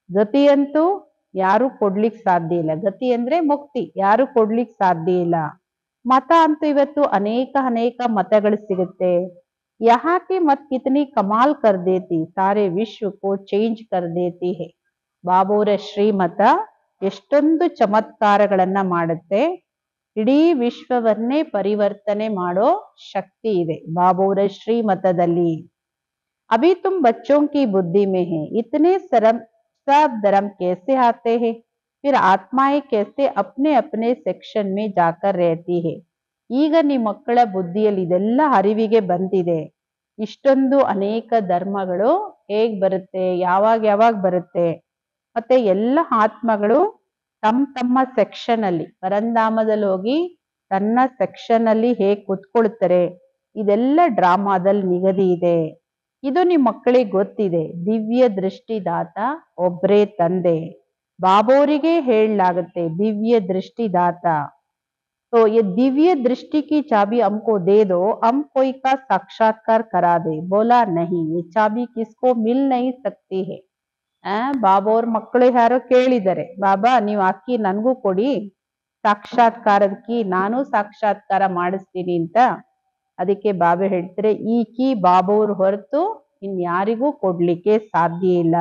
ಗತಿ ಅಂತೂ ಯಾರು ಕೊಡ್ಲಿಕ್ ಸಾಧ್ಯ ಇಲ್ಲ. ಗತಿ ಅಂದ್ರೆ ಮುಕ್ತಿ, ಯಾರು ಕೊಡ್ಲಿಕ್ ಸಾಧ್ಯ ಇಲ್ಲ. ಮತ ಅಂತೂ ಇವತ್ತು ಅನೇಕ ಅನೇಕ ಮತಗಳು ಸಿಗುತ್ತೆ. यहाँ की मत कितनी कमाल कर देती, सारे विश्व को चेंज कर देती है. ಬಾಬುರ ಶ್ರೀಮತ ಎಷ್ಟೊಂದು ಚಮತ್ಕಾರಗಳನ್ನ ಮಾಡುತ್ತೆ. ಇಡೀ ವಿಶ್ವವನ್ನೇ ಪರಿವರ್ತನೆ ಮಾಡೋ ಶಕ್ತಿ ಇದೆ ಬಾಬುರ ಶ್ರೀಮತದಲ್ಲಿ. अभी तुम बच्चों की बुद्धि में है, इतने सब धर्म कैसे आते हैं, फिर आत्माएं कैसे अपने अपने सेक्शन में जाकर रहती है. ಈಗ ನಿಮ್ಮ ಮಕ್ಕಳ ಬುದ್ಧಿಯಲ್ಲಿ ಇದೆಲ್ಲ ಅರಿವಿಗೆ ಬಂದಿದೆ. ಇಷ್ಟೊಂದು ಅನೇಕ ಧರ್ಮಗಳು ಹೇಗ್ ಬರುತ್ತೆ, ಯಾವಾಗ ಬರುತ್ತೆ, ಮತ್ತೆ ಎಲ್ಲ ಆತ್ಮಗಳು ತಮ್ಮ ತಮ್ಮ ಸೆಕ್ಷನ್ ಅಲ್ಲಿ ಪರಂಧಾಮದಲ್ಲಿ ಹೋಗಿ ತನ್ನ ಸೆಕ್ಷನ್ ಅಲ್ಲಿ ಹೇಗ್ ಕುತ್ಕೊಳ್ತಾರೆ, ಇದೆಲ್ಲ ಡ್ರಾಮಾದಲ್ಲಿ ನಿಗದಿ ಇದೆ. ಇದು ನಿಮ್ಮ ಮಕ್ಕಳಿಗೆ ಗೊತ್ತಿದೆ. ದಿವ್ಯ ದೃಷ್ಟಿದಾತ ಒಬ್ರೇ ತಂದೆ. ಬಾಬೋರಿಗೆ ಹೇಳಲಾಗುತ್ತೆ ದಿವ್ಯ ದೃಷ್ಟಿದಾತ. तो ये दिव्य दृष्टि की चाबी हमको दे दो, हम कोई का साक्षात्कार करा दे. बोला नहीं, ये चाबी किसको मिल नहीं सकती है. ಬಾಬಾ ಅವ್ರ ಮಕ್ಕಳು ಯಾರೋ ಕೇಳಿದ್ದಾರೆ, ಬಾಬಾ ನೀವು ಅಕ್ಕಿ ನನ್ಗೂ ಕೊಡಿ, ಸಾಕ್ಷಾತ್ಕಾರದ ಕೀ ನಾನು ಸಾಕ್ಷಾತ್ಕಾರ ಮಾಡಿಸ್ತೀನಿ ಅಂತ. ಅದಕ್ಕೆ ಬಾಬಾ ಹೇಳ್ತಾರೆ, ಈ ಕೀ ಬಾಬಾ ಅವ್ರ ಹೊರತು ಇನ್ಯಾರಿಗೂ ಕೊಡ್ಲಿಕ್ಕೆ ಸಾಧ್ಯ ಇಲ್ಲ.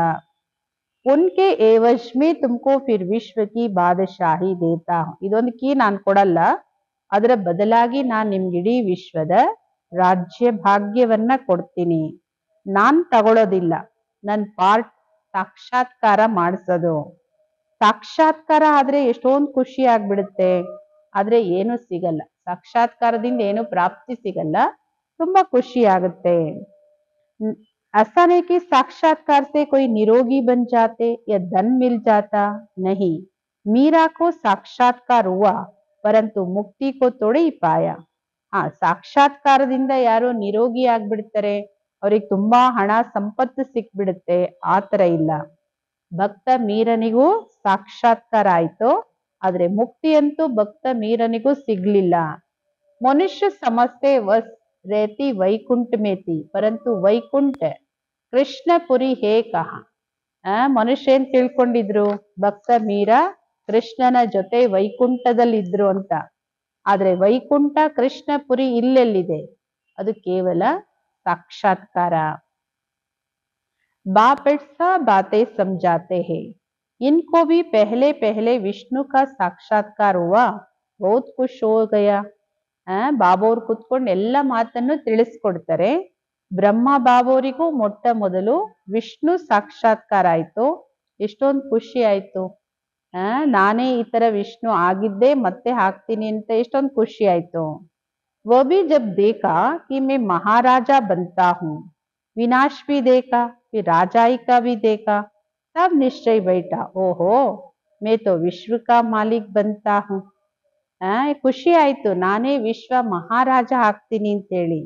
ಉನ್ಕೆ ಏವಜ್ ಮೇ ತುಮ್ಕೋ ಫಿರ್ ವಿಶ್ವ ಕಿ ಬಾದಶಾಹಿ ದೇತಾ. ಇದೊಂದು ಕೀ ನಾನ್ ಕೊಡಲ್ಲ, ಅದರ ಬದಲಾಗಿ ನಾನ್ ನಿಮ್ಗೆ ಇಡೀ ವಿಶ್ವದ ರಾಜ್ಯ ಭಾಗ್ಯವನ್ನ ಕೊಡ್ತೀನಿ. ನಾನ್ ತಗೊಳ್ಳೋದಿಲ್ಲ, ನನ್ ಪಾರ್ಟ್ ಸಾಕ್ಷಾತ್ಕಾರ ಮಾಡಿಸೋದು. ಸಾಕ್ಷಾತ್ಕಾರ ಆದ್ರೆ ಎಷ್ಟೊಂದು ಖುಷಿ ಆಗ್ಬಿಡುತ್ತೆ, ಆದ್ರೆ ಏನು ಸಿಗಲ್ಲ. ಸಾಕ್ಷಾತ್ಕಾರದಿಂದ ಏನು ಪ್ರಾಪ್ತಿ ಸಿಗಲ್ಲ, ತುಂಬಾ ಖುಷಿ ಆಗುತ್ತೆ. ऐसा नहीं कि साक्षात्कार से कोई निरोगी बन जाते या धन मिल जाता, नहीं। मीरा को साक्षात्कार हुआ परंतु मुक्ति को थोड़ी पाया. ಹಾ, ಸಾಕ್ಷಾತ್ಕಾರದಿಂದ ಯಾರೋ ನಿರೋಗಿ ಆಗ್ಬಿಡ್ತಾರೆ, ಅವ್ರಿಗೆ ತುಂಬಾ ಹಣ ಸಂಪತ್ತು ಸಿಕ್ಬಿಡುತ್ತೆ, ಆತರ ಇಲ್ಲ. ಭಕ್ತ ಮೀರನಿಗೂ ಸಾಕ್ಷಾತ್ಕಾರ ಆಯ್ತು, ಆದ್ರೆ ಮುಕ್ತಿಯಂತೂ ಭಕ್ತ ಮೀರನಿಗೂ ಸಿಗ್ಲಿಲ್ಲ. ಮನುಷ್ಯ ಸಮಸ್ತೆ ವಸ್ रहती वैकुंठ में थी परंतु वैकुंठ ಕೃಷ್ಣಪುರಿ ಹೇ ಕಹ. ಮನುಷ್ಯ ಏನ್ ತಿಳ್ಕೊಂಡಿದ್ರು, ಭಕ್ತ ಮೀರ ಕೃಷ್ಣನ ಜೊತೆ ವೈಕುಂಠದಲ್ಲಿದ್ರು ಅಂತ. ಆದ್ರೆ ವೈಕುಂಠ ಕೃಷ್ಣಪುರಿ ಇಲ್ಲೆಲ್ಲಿದೆ, ಅದು ಕೇವಲ ಸಾಕ್ಷಾತ್ಕಾರ. बाप सब बातें समझाते हैं, इनको भी पहले पहले विष्णु का साक्षात्कार हुआ, बहुत खुश हो गया. ಬಾಬೋರ್ ಕುತ್ಕೊಂಡು ಎಲ್ಲ ಮಾತನ್ನು ತಿಳಿಸ್ಕೊಡ್ತಾರೆ. ಬ್ರಹ್ಮ ಬಾಬೋರಿಗೂ ಮೊಟ್ಟ ಮೊದಲು ವಿಷ್ಣು ಸಾಕ್ಷಾತ್ಕಾರ ಆಯ್ತು, ಎಷ್ಟೊಂದು ಖುಷಿ ಆಯ್ತು. ನಾನೇ ಈ ತರ ವಿಷ್ಣು ಆಗಿದ್ದೆ, ಮತ್ತೆ ಆಗ್ತೀನಿ ಅಂತ ಎಷ್ಟೊಂದು ಖುಷಿ ಆಯ್ತು. वो भी जब देखा कि मैं महाराजा बनता हूँ, विनाश भी देखा, फिर राजाई का भी देखा, तब निश्चय बैठा, ओहो मैं तो विश्व का मालिक बनता हूँ. ಖುಷಿ ಆಯ್ತು, ನಾನೇ ವಿಶ್ವ ಮಹಾರಾಜ ಆಗ್ತೀನಿ ಅಂತ ಹೇಳಿ.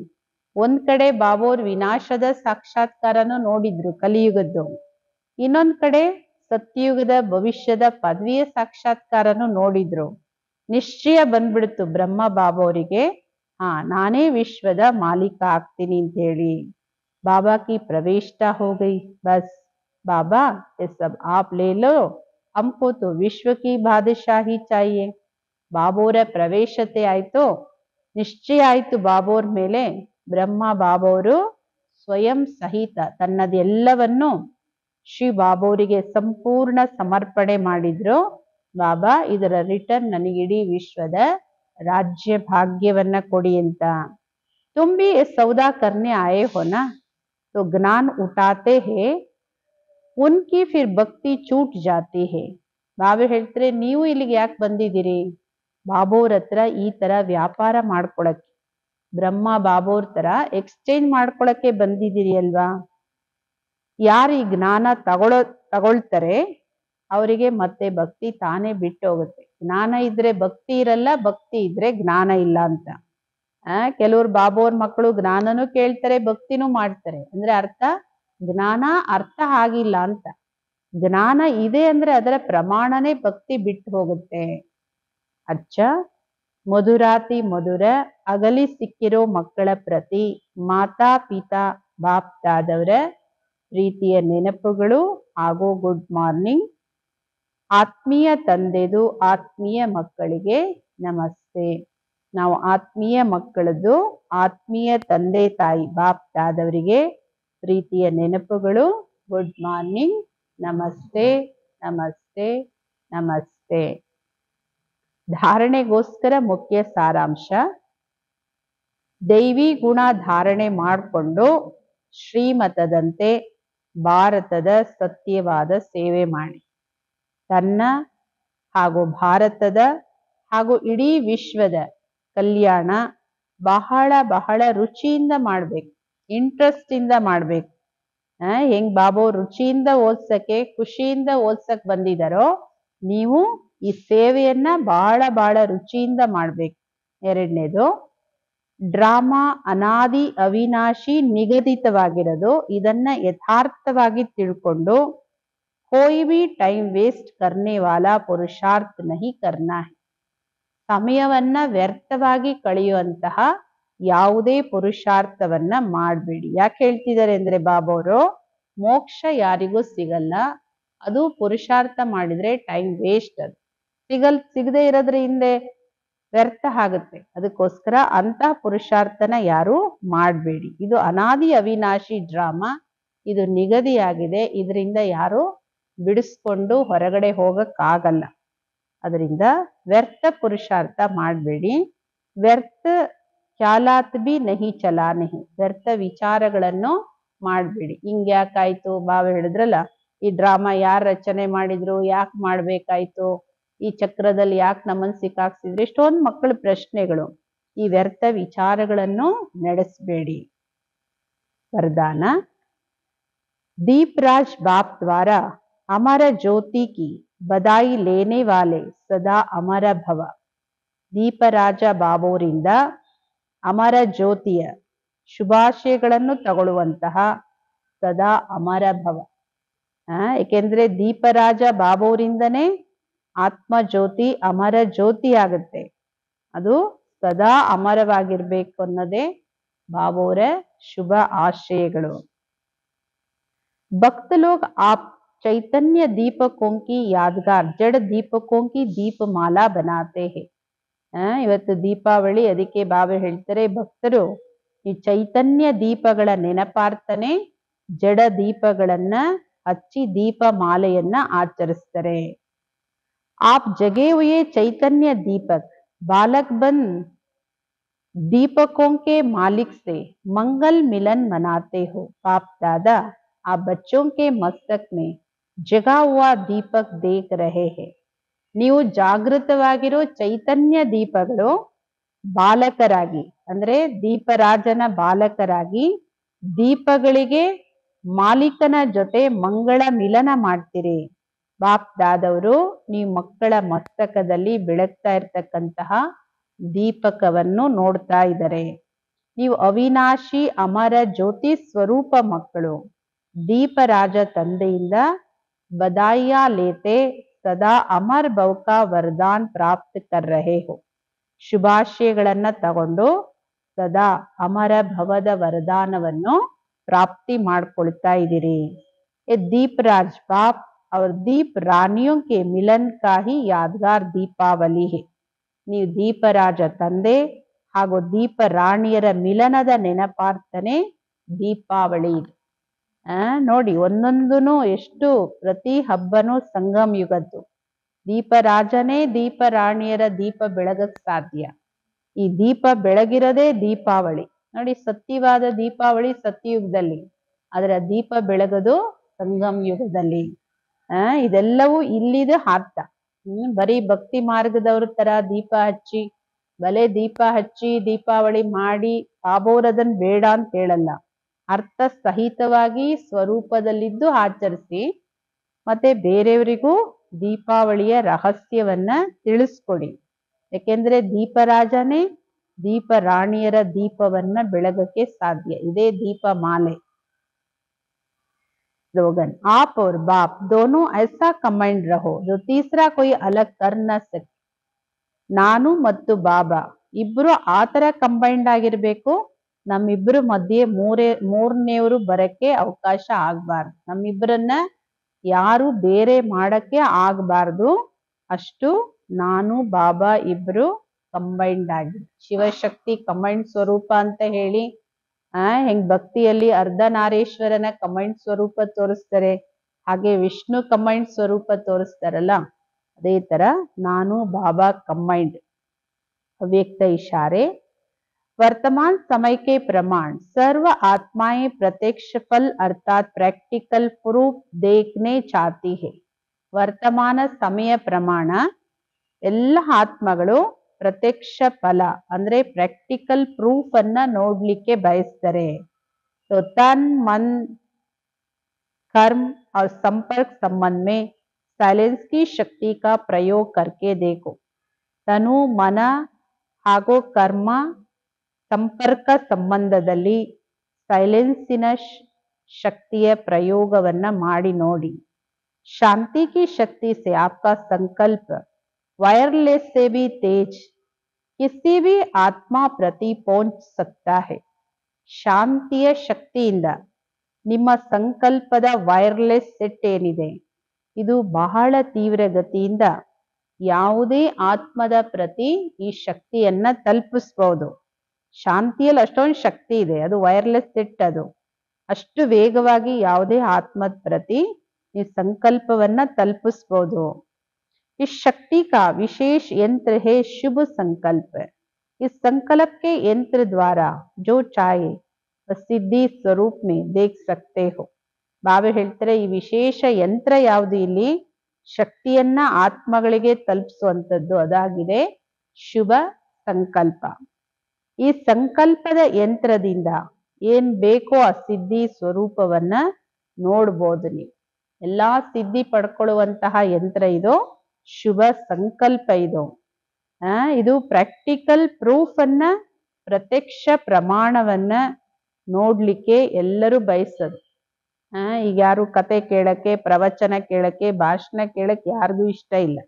ಒಂದ್ ಕಡೆ ಬಾಬೋರ್ ವಿನಾಶದ ಸಾಕ್ಷಾತ್ಕಾರನು ನೋಡಿದ್ರು, ಕಲಿಯುಗದ್ದು. ಇನ್ನೊಂದ್ ಕಡೆ ಸತ್ಯಯುಗದ ಭವಿಷ್ಯದ ಪದವಿಯ ಸಾಕ್ಷಾತ್ಕಾರನು ನೋಡಿದ್ರು. ನಿಶ್ಚಯ ಬಂದ್ಬಿಡ್ತು ಬ್ರಹ್ಮ ಬಾಬೋರಿಗೆ, ನಾನೇ ವಿಶ್ವದ ಮಾಲೀಕ ಆಗ್ತೀನಿ ಅಂತ ಹೇಳಿ. ಬಾಬಾ ಕಿ ಪ್ರವೇಶತಾ ಹೋ ಗೈ, ಬಸ್ ಬಾಬಾ ये सब आप ले लो, हमको तो विश्व की बादशाही चाहिए. ಬಾಬೋರ ಪ್ರವೇಶತೆ ಆಯ್ತು, ನಿಶ್ಚಯ ಆಯ್ತು ಬಾಬೋರ್ ಮೇಲೆ. ಬ್ರಹ್ಮ ಬಾಬೋರು ಸ್ವಯಂ ಸಹಿತ ತನ್ನದೆಲ್ಲವನ್ನು ಶ್ರೀ ಬಾಬೋರಿಗೆ ಸಂಪೂರ್ಣ ಸಮರ್ಪಣೆ ಮಾಡಿದ್ರು. ಬಾಬಾ ಇದರ ರಿಟರ್ನ್ ನನಗೆ ಇಡೀ ವಿಶ್ವದ ರಾಜ್ಯ ಭಾಗ್ಯವನ್ನ ಕೊಡಿ ಅಂತ. ತುಮ್ ಭಿ ಸೌದಾ ಕರ್ನೆ ಆಯೆ ಹೋ ನಾ, तो ज्ञान उठाते हैं, उनकी फिर भक्ति छूट जाती है. ಬಾಬಾ ಹೇಳ್ತಾರೆ, ನೀವು ಇಲ್ಲಿಗೆ ಯಾಕೆ ಬಂದಿದ್ದೀರಿ, ಬಾಬೋರ್ ಹತ್ರ ಈ ತರ ವ್ಯಾಪಾರ ಮಾಡ್ಕೊಳಕ್ಕೆ, ಬ್ರಹ್ಮ ಬಾಬೋರ್ ತರ ಎಕ್ಸ್ಚೇಂಜ್ ಮಾಡ್ಕೊಳಕ್ಕೆ ಬಂದಿದ್ದೀರಿ ಅಲ್ವಾ. ಯಾರು ಈ ಜ್ಞಾನ ತಗೊಳ್ತಾರೆ ಅವರಿಗೆ ಮತ್ತೆ ಭಕ್ತಿ ತಾನೇ ಬಿಟ್ಟು ಹೋಗುತ್ತೆ. ಜ್ಞಾನ ಇದ್ರೆ ಭಕ್ತಿ ಇರಲ್ಲ, ಭಕ್ತಿ ಇದ್ರೆ ಜ್ಞಾನ ಇಲ್ಲ ಅಂತ. ಕೆಲವ್ರು ಬಾಬೋರ್ ಮಕ್ಕಳು ಜ್ಞಾನನೂ ಕೇಳ್ತಾರೆ, ಭಕ್ತಿನೂ ಮಾಡ್ತಾರೆ, ಅಂದ್ರೆ ಅರ್ಥ ಜ್ಞಾನ ಅರ್ಥ ಆಗಿಲ್ಲ ಅಂತ. ಜ್ಞಾನ ಇದೆ ಅಂದ್ರೆ ಅದರ ಪ್ರಮಾಣನೇ ಭಕ್ತಿ ಬಿಟ್ಟು ಹೋಗುತ್ತೆ. ಅಚ್ಚ, ಮಧುರಾತಿ ಮಧುರ ಅಗಲಿ ಸಿಕ್ಕಿರೋ ಮಕ್ಕಳ ಪ್ರತಿ ಮಾತಾ ಪಿತಾ ಬಾಪ್ ದಾದವರ ಪ್ರೀತಿಯ ನೆನಪುಗಳು ಹಾಗೂ ಗುಡ್ ಮಾರ್ನಿಂಗ್. ಆತ್ಮೀಯ ತಂದೆದು ಆತ್ಮೀಯ ಮಕ್ಕಳಿಗೆ ನಮಸ್ತೆ. ನಾವು ಆತ್ಮೀಯ ಮಕ್ಕಳದ್ದು ಆತ್ಮೀಯ ತಂದೆ ತಾಯಿ ಬಾಪ್ ದಾದವರಿಗೆ ಪ್ರೀತಿಯ ನೆನಪುಗಳು, ಗುಡ್ ಮಾರ್ನಿಂಗ್, ನಮಸ್ತೆ ನಮಸ್ತೆ ನಮಸ್ತೆ. ಧಾರಣೆಗೋಸ್ಕರ ಮುಖ್ಯ ಸಾರಾಂಶ. ದೈವಿ ಗುಣ ಧಾರಣೆ ಮಾಡಿಕೊಂಡು ಶ್ರೀಮತದಂತೆ ಭಾರತದ ಸತ್ಯವಾದ ಸೇವೆ ಮಾಡಿ. ತನ್ನ ಹಾಗೂ ಭಾರತದ ಹಾಗೂ ಇಡೀ ವಿಶ್ವದ ಕಲ್ಯಾಣ ಬಹಳ ಬಹಳ ರುಚಿಯಿಂದ ಮಾಡ್ಬೇಕು, ಇಂಟ್ರೆಸ್ಟ್ ಇಂದ ಮಾಡ್ಬೇಕು. ಹೆಂಗ್ ಬಾಬು ರುಚಿಯಿಂದ ಓದ್ಸಕ್ಕೆ, ಖುಷಿಯಿಂದ ಓದ್ಸಕ್ ಬಂದಿದಾರೋ, ನೀವು ಈ ಸೇವೆಯನ್ನ ಬಹಳ ಬಹಳ ರುಚಿಯಿಂದ ಮಾಡ್ಬೇಕು. ಎರಡನೇದು, ಡ್ರಾಮಾ ಅನಾದಿ ಅವಿನಾಶಿ ನಿಗದಿತವಾಗಿರೋದು, ಇದನ್ನ ಯಥಾರ್ಥವಾಗಿ ತಿಳ್ಕೊಂಡು कोई भी टाइम वेस्ट करने वाला पुरुषार्थ नहीं करना है. ಸಮಯವನ್ನ ವ್ಯರ್ಥವಾಗಿ ಕಳೆಯುವಂತಹ ಯಾವುದೇ ಪುರುಷಾರ್ಥವನ್ನ ಮಾಡಬೇಡಿ. ಯಾಕೆ ಹೇಳ್ತಿದ್ದಾರೆ ಅಂದ್ರೆ ಬಾಬೋರು, ಮೋಕ್ಷ ಯಾರಿಗೂ ಸಿಗಲ್ಲ, ಅದು ಪುರುಷಾರ್ಥ ಮಾಡಿದ್ರೆ ಟೈಮ್ ವೇಸ್ಟ್, ಅದು ಸಿಗದೆ ಇರೋದ್ರ ಹಿಂದೆ ವ್ಯರ್ಥ ಆಗುತ್ತೆ. ಅದಕ್ಕೋಸ್ಕರ ಅಂತ ಪುರುಷಾರ್ಥನ ಯಾರು ಮಾಡಬೇಡಿ. ಇದು ಅನಾದಿ ಅವಿನಾಶಿ ಡ್ರಾಮಾ, ಇದು ನಿಗದಿಯಾಗಿದೆ, ಇದರಿಂದ ಯಾರು ಬಿಡಿಸ್ಕೊಂಡು ಹೊರಗಡೆ ಹೋಗಕ್ಕಾಗಲ್ಲ. ಅದರಿಂದ ವ್ಯರ್ಥ ಪುರುಷಾರ್ಥ ಮಾಡಬೇಡಿ. ವ್ಯರ್ಥ ಖ್ಯಾಲಾತ್ ಬಿ ನಹಿ ಚಲಾನಹಿ, ವ್ಯರ್ಥ ವಿಚಾರಗಳನ್ನು ಮಾಡಬೇಡಿ. ಹಿಂಗ್ಯಾಕಾಯ್ತು, ಬಾಬಾ ಹೇಳಿದ್ರಲ್ಲ, ಈ ಡ್ರಾಮಾ ಯಾರು ರಚನೆ ಮಾಡಿದ್ರು, ಯಾಕೆ ಮಾಡ್ಬೇಕಾಯ್ತು, ಈ ಚಕ್ರದಲ್ಲಿ ಯಾಕೆ ನಮ್ಮನ್ನು ಸಿಕ್ಕಾಕ್ಸಿದ್ರು, ಇಷ್ಟೊಂದು ಮಕ್ಕಳ ಪ್ರಶ್ನೆಗಳು. ಈ ವ್ಯರ್ಥ ವಿಚಾರಗಳನ್ನು ನಡೆಸಬೇಡಿ. वरदान दीपराज बाप द्वारा अमर ज्योति की बधाई लेने वाले सदा अमर भव. ದೀಪರಾಜ ಬಾಬೋರಿಂದ ಅಮರ ಜ್ಯೋತಿಯ ಶುಭಾಶಯಗಳನ್ನು ತಗೊಳ್ಳುವಂತಹ ಸದಾ ಅಮರ ಭವ. ಏಕೆಂದ್ರೆ ದೀಪರಾಜ ಬಾಬೋರಿಂದನೇ ಆತ್ಮ ಜ್ಯೋತಿ ಅಮರ ಜ್ಯೋತಿ ಆಗುತ್ತೆ. ಅದು ಸದಾ ಅಮರವಾಗಿರ್ಬೇಕು ಅನ್ನೋದೇ ಬಾಬೋರ ಶುಭ ಆಶಯಗಳು. भक्त लोग आप चैतन्य दीपकों की यादगार जड़ दीपकों की दीपमाला बनाते हैं. ಇವತ್ತು ದೀಪಾವಳಿ, ಅದಕ್ಕೆ ಬಾಬಾ ಹೇಳ್ತಾರೆ ಭಕ್ತರು ಈ ಚೈತನ್ಯ ದೀಪಗಳ ನೆನಪಾರ್ತನೆ ಜಡ ದೀಪಗಳನ್ನ ಹಚ್ಚಿ ದೀಪ ಮಾಲೆಯನ್ನ ಆಚರಿಸ್ತಾರೆ. आप जगे हुए चैतन्य दीपक बालक बन दीपकों के मालिक से मंगल मिलन मनाते हो. बाप दादा आप बच्चों के मस्तक में जगा हुआ दीपक देख रहे हैं. ನೀವು ಜಾಗೃತವಾಗಿರೋ ಚೈತನ್ಯ ದೀಪಗಳು ಬಾಲಕರಾಗಿ ಅಂದ್ರೆ ದೀಪರಾಜನ ಬಾಲಕರಾಗಿ ದೀಪಗಳಿಗೆ ಮಾಲೀಕನ ಜೊತೆ ಮಂಗಳ ಮಿಲನ ಮಾಡ್ತೀರಿ. ಬಾಪ್ ದಾದವರು ನೀವು ಮಕ್ಕಳ ಮಸ್ತಕದಲ್ಲಿ ಬೆಳಗ್ತಾ ಇರ್ತಕ್ಕಂತಹ ದೀಪಕವನ್ನು ನೋಡ್ತಾ ಇದ್ದಾರೆ. ನೀವು ಅವಿನಾಶಿ ಅಮರ ಜ್ಯೋತಿ ಸ್ವರೂಪ ಮಕ್ಕಳು. ದೀಪರಾಜ ತಂದೆಯಿಂದ ಬದಾಯಿಯಾ ಲೇತೆ ಸದಾ ಅಮರ್ ಭವ ಕಾ ವರದಾನ್ ಪ್ರಾಪ್ತ ಕರ್ ರಹೆ ಹೋ. ಶುಭಾಶಯಗಳನ್ನ ತಗೊಂಡು ಸದಾ ಅಮರ ಭವದ ವರದಾನವನ್ನು ಪ್ರಾಪ್ತಿ ಮಾಡ್ಕೊಳ್ತಾ ಇದ್ದೀರಿ. ದೀಪರಾಜ್ ಬಾಪ್ और दीप रानियों के मिलन का ही यादगार दीपावली है. ನೀವು ದೀಪರಾಜ ತಂದೆ ಹಾಗೂ ದೀಪ ರಾಣಿಯರ ಮಿಲನದ ನೆನಪಾರ್ತನೆ ದೀಪಾವಳಿ. ನೋಡಿ ಒಂದೊಂದೂ ಎಷ್ಟು ಪ್ರತಿ ಹಬ್ಬನೂ ಸಂಗಮ ಯುಗದ್ದು. ದೀಪರಾಜನೇ ದೀಪ ರಾಣಿಯರ ದೀಪ ಬೆಳಗಕ್ ಸಾಧ್ಯ. ಈ ದೀಪ ಬೆಳಗಿರದೇ ದೀಪಾವಳಿ. ನೋಡಿ ಸತ್ಯವಾದ ದೀಪಾವಳಿ ಸತ್ಯಯುಗದಲ್ಲಿ, ಅದರ ದೀಪ ಬೆಳಗದು ಸಂಗಮ ಯುಗದಲ್ಲಿ. ಇದೆಲ್ಲವೂ ಇಲ್ಲಿದು ಅರ್ಥ. ಬರೀ ಭಕ್ತಿ ಮಾರ್ಗದವ್ರ ತರ ದೀಪ ಹಚ್ಚಿ ಬಲೆ ದೀಪ ಹಚ್ಚಿ ದೀಪಾವಳಿ ಮಾಡಿ ಬಾಬೋರದನ್ ಬೇಡ ಅಂತ ಹೇಳಲ್ಲ. ಅರ್ಥ ಸಹಿತವಾಗಿ ಸ್ವರೂಪದಲ್ಲಿದ್ದು ಆಚರಿಸಿ ಮತ್ತೆ ಬೇರೆಯವರಿಗೂ ದೀಪಾವಳಿಯ ರಹಸ್ಯವನ್ನ ತಿಳಿಸ್ಕೊಡಿ. ಯಾಕೆಂದ್ರೆ ದೀಪರಾಜನೇ ದೀಪ ರಾಣಿಯರ ದೀಪವನ್ನ ಬೆಳಗಕ್ಕೆ ಸಾಧ್ಯ. ಇದೇ ದೀಪ ಮಾಲೆ. स्लोगन आप और बाप दोनों ऐसा कमांड रहो जो तीसरा कोई अलग कर न सके. ನಾನು ಮತ್ತು ಬಾಬಾ ಇಬ್ರು ಆತರ ಕಂಬೈಂಡ್ ಆಗಿರ್ಬೇಕು. ನಮ್ಮಿಬ್ರು ಮಧ್ಯೆ ಮೂರನೇವರು ಬರಕ್ಕೆ ಅವಕಾಶ ಆಗ್ಬಾರ್ದು. ನಮ್ಮಿಬ್ರನ್ನ ಯಾರು ಬೇರೆ ಮಾಡಕ್ಕೆ ಆಗ್ಬಾರ್ದು. ಅಷ್ಟು ನಾನು ಬಾಬಾ ಇಬ್ರು ಕಂಬೈಂಡ್ ಆಗಿ ಶಿವಶಕ್ತಿ ಕಂಬೈಂಡ್ ಸ್ವರೂಪ ಅಂತ ಹೇಳಿ ಹೆಂಗ್ ಭಕ್ತಿಯಲ್ಲಿ ಅರ್ಧನಾರೀಶ್ವರನ ಕಂಬೈಂಡ್ ಸ್ವರೂಪ ತೋರಿಸ್ತಾರೆ, ಹಾಗೆ ವಿಷ್ಣು ಕಂಬೈಂಡ್ ಸ್ವರೂಪ ತೋರಿಸ್ತಾರಲ್ಲ, ಅದೇ ತರ ನಾನು ಬಾಬಾ ಕಂಬೈಂಡ್. ಅವ್ಯಕ್ತ ಇಶಾರೆ वर्तमान समय के प्रमाण सर्व आत्माएं प्रत्यक्ष फल अर्थात प्रैक्टिकल प्रूफ देखने चाहती है. ವರ್ತಮಾನ ಸಮಯ ಪ್ರಮಾಣ ಎಲ್ಲ ಆತ್ಮಗಳು ಪ್ರತ್ಯಕ್ಷ ಫಲ ಅಂದ್ರೆ ಪ್ರಾಕ್ಟಿಕಲ್ ಪ್ರೂಫ್ ಅನ್ನ ನೋಡ್ಲಿಕ್ಕೆ ಬಯಸ್ತಾರೆ. ತನ್ ಮನ್ कर्म और संपर्क संबंध में साइलेंस की शक्ति का प्रयोग करके देखो. तनु मन ಹಾಗೂ ಕರ್ಮ ಸಂಪರ್ಕ ಸಂಬಂಧದಲ್ಲಿ ಸೈಲೆನ್ಸಿನ ಶಕ್ತಿಯ ಪ್ರಯೋಗವನ್ನ ಮಾಡಿ ನೋಡಿ. ಶಾಂತಿ की शक्ति से आपका संकल्प वायरलेस से भी तेज किसी भी आत्मा प्रति पहुंच सकता है. ಶಾಂತಿಯ ಶಕ್ತಿಯಿಂದ ನಿಮ್ಮ ಸಂಕಲ್ಪದ ವೈರ್ಲೆಸ್ ಸೆಟ್ ಏನಿದೆ ಇದು ಬಹಳ ತೀವ್ರ ಗತಿಯಿಂದ ಯಾವುದೇ ಆತ್ಮದ ಪ್ರತಿ ಈ ಶಕ್ತಿಯನ್ನ ತಲುಪಿಸಬಹುದು. ಶಾಂತಿಯಲ್ಲಿ ಅಷ್ಟೊಂದು ಶಕ್ತಿ ಇದೆ, ಅದು ವೈರ್ಲೆಸ್ ಸೆಟ್. ಅದು ಅಷ್ಟು ವೇಗವಾಗಿ ಯಾವುದೇ ಆತ್ಮದ ಪ್ರತಿ ಈ ಸಂಕಲ್ಪವನ್ನ ತಲುಪಿಸಬಹುದು. ಈ ಶಕ್ತಿ का विशेष यंत्र है शुभ संकल्प. इस संकल्प के यंत्र द्वारा जो चाहे सिद्धि स्वरूप में देख सकते हो. ಬಾಬಾ ಹೇಳ್ತಾರೆ ಈ ವಿಶೇಷ ಯಂತ್ರ ಯಾವುದು ಇಲ್ಲಿ ಶಕ್ತಿಯನ್ನ ಆತ್ಮಗಳಿಗೆ ತಲುಪಿಸುವಂಥದ್ದು ಅದಾಗಿದೆ ಶುಭ ಸಂಕಲ್ಪ. ಈ ಸಂಕಲ್ಪದ ಯಂತ್ರದಿಂದ ಏನ್ ಬೇಕೋ ಆ ಸಿದ್ಧಿ ಸ್ವರೂಪವನ್ನ ನೋಡ್ಬೋದು ನೀವು. ಎಲ್ಲಾ ಸಿದ್ಧಿ ಪಡ್ಕೊಳ್ಳುವಂತಹ ಯಂತ್ರ ಇದು ಶುಭ ಸಂಕಲ್ಪ. ಇದು ಪ್ರಾಕ್ಟಿಕಲ್ ಪ್ರೂಫ್ ಅನ್ನ, ಪ್ರತ್ಯಕ್ಷ ಪ್ರಮಾಣವನ್ನ ನೋಡ್ಲಿಕ್ಕೆ ಎಲ್ಲರೂ ಬಯಸೋದು. ಈಗ ಯಾರು ಕತೆ ಕೇಳಕ್ಕೆ, ಪ್ರವಚನ ಕೇಳಕ್ಕೆ, ಭಾಷಣ ಕೇಳಕ್ಕೆ ಯಾರಿಗೂ ಇಷ್ಟ ಇಲ್ಲ.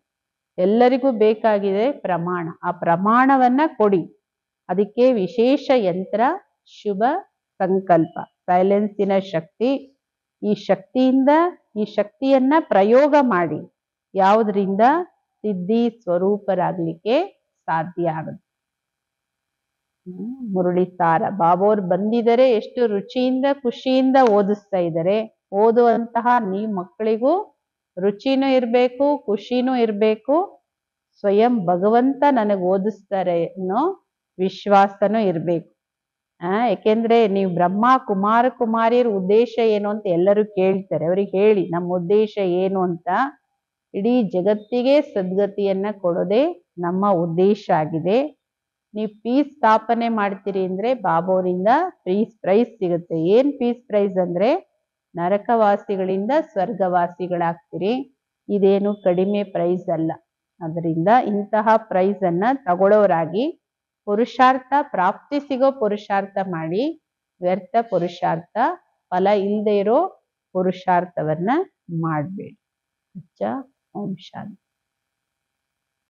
ಎಲ್ಲರಿಗೂ ಬೇಕಾಗಿದೆ ಪ್ರಮಾಣ. ಆ ಪ್ರಮಾಣವನ್ನ ಕೊಡಿ. ಅದಕ್ಕೆ ವಿಶೇಷ ಯಂತ್ರ ಶುಭ ಸಂಕಲ್ಪ, ಸೈಲೆನ್ಸಿನ ಶಕ್ತಿ. ಈ ಶಕ್ತಿಯಿಂದ ಈ ಶಕ್ತಿಯನ್ನ ಪ್ರಯೋಗ ಮಾಡಿ ಯಾವುದರಿಂದ ಸಿದ್ಧಿ ಸ್ವರೂಪರಾಗ್ಲಿಕ್ಕೆ ಸಾಧ್ಯ ಆಗುತ್ತೆ. ಮುರಳಿ ಸಾರ ಬಾಬೋರ್ ಬಂದಿದರೆ ಎಷ್ಟು ರುಚಿಯಿಂದ ಖುಷಿಯಿಂದ ಓದಿಸ್ತಾ ಇದ್ದಾರೆ. ಓದುವಂತಹ ನೀವು ಮಕ್ಕಳಿಗೂ ರುಚಿನೂ ಇರ್ಬೇಕು, ಖುಷಿನೂ ಇರ್ಬೇಕು. ಸ್ವಯಂ ಭಗವಂತ ನನಗೆ ಓದಿಸ್ತಾರೆ ಅನ್ನೋ ವಿಶ್ವಾಸನೂ ಇರ್ಬೇಕು. ಯಾಕೆಂದ್ರೆ ನೀವು ಬ್ರಹ್ಮ ಕುಮಾರ ಕುಮಾರಿಯರ ಉದ್ದೇಶ ಏನು ಅಂತ ಎಲ್ಲರೂ ಕೇಳ್ತಾರೆ. ಅವ್ರಿಗೆ ಹೇಳಿ ನಮ್ಮ ಉದ್ದೇಶ ಏನು ಅಂತ. ಇಡೀ ಜಗತ್ತಿಗೆ ಸದ್ಗತಿಯನ್ನ ಕೊಡೋದೇ ನಮ್ಮ ಉದ್ದೇಶ ಆಗಿದೆ. ನೀವು ಪೀಸ್ ಸ್ಥಾಪನೆ ಮಾಡ್ತೀರಿ ಅಂದ್ರೆ ಬಾಬೋರಿಂದ ಪ್ರೈಸ್ ಸಿಗುತ್ತೆ. ಏನ್ ಪೀಸ್ ಪ್ರೈಸ್ ಅಂದ್ರೆ ನರಕವಾಸಿಗಳಿಂದ ಸ್ವರ್ಗವಾಸಿಗಳಾಗ್ತೀರಿ. ಇದೇನು ಕಡಿಮೆ ಪ್ರೈಸ್ ಅಲ್ಲ. ಅದರಿಂದ ಇಂತಹ ಪ್ರೈಸ್ ಅನ್ನ ತಗೊಳ್ಳೋರಾಗಿ ಪುರುಷಾರ್ಥ, ಪ್ರಾಪ್ತಿ ಸಿಗೋ ಪುರುಷಾರ್ಥ ಮಾಡಿ. ವ್ಯರ್ಥ ಪುರುಷಾರ್ಥ, ಫಲ ಇಲ್ಲದೆ ಇರೋ ಪುರುಷಾರ್ಥವನ್ನ ಮಾಡಬೇಡಿ. ಓಂ ಶಾಂತಿ.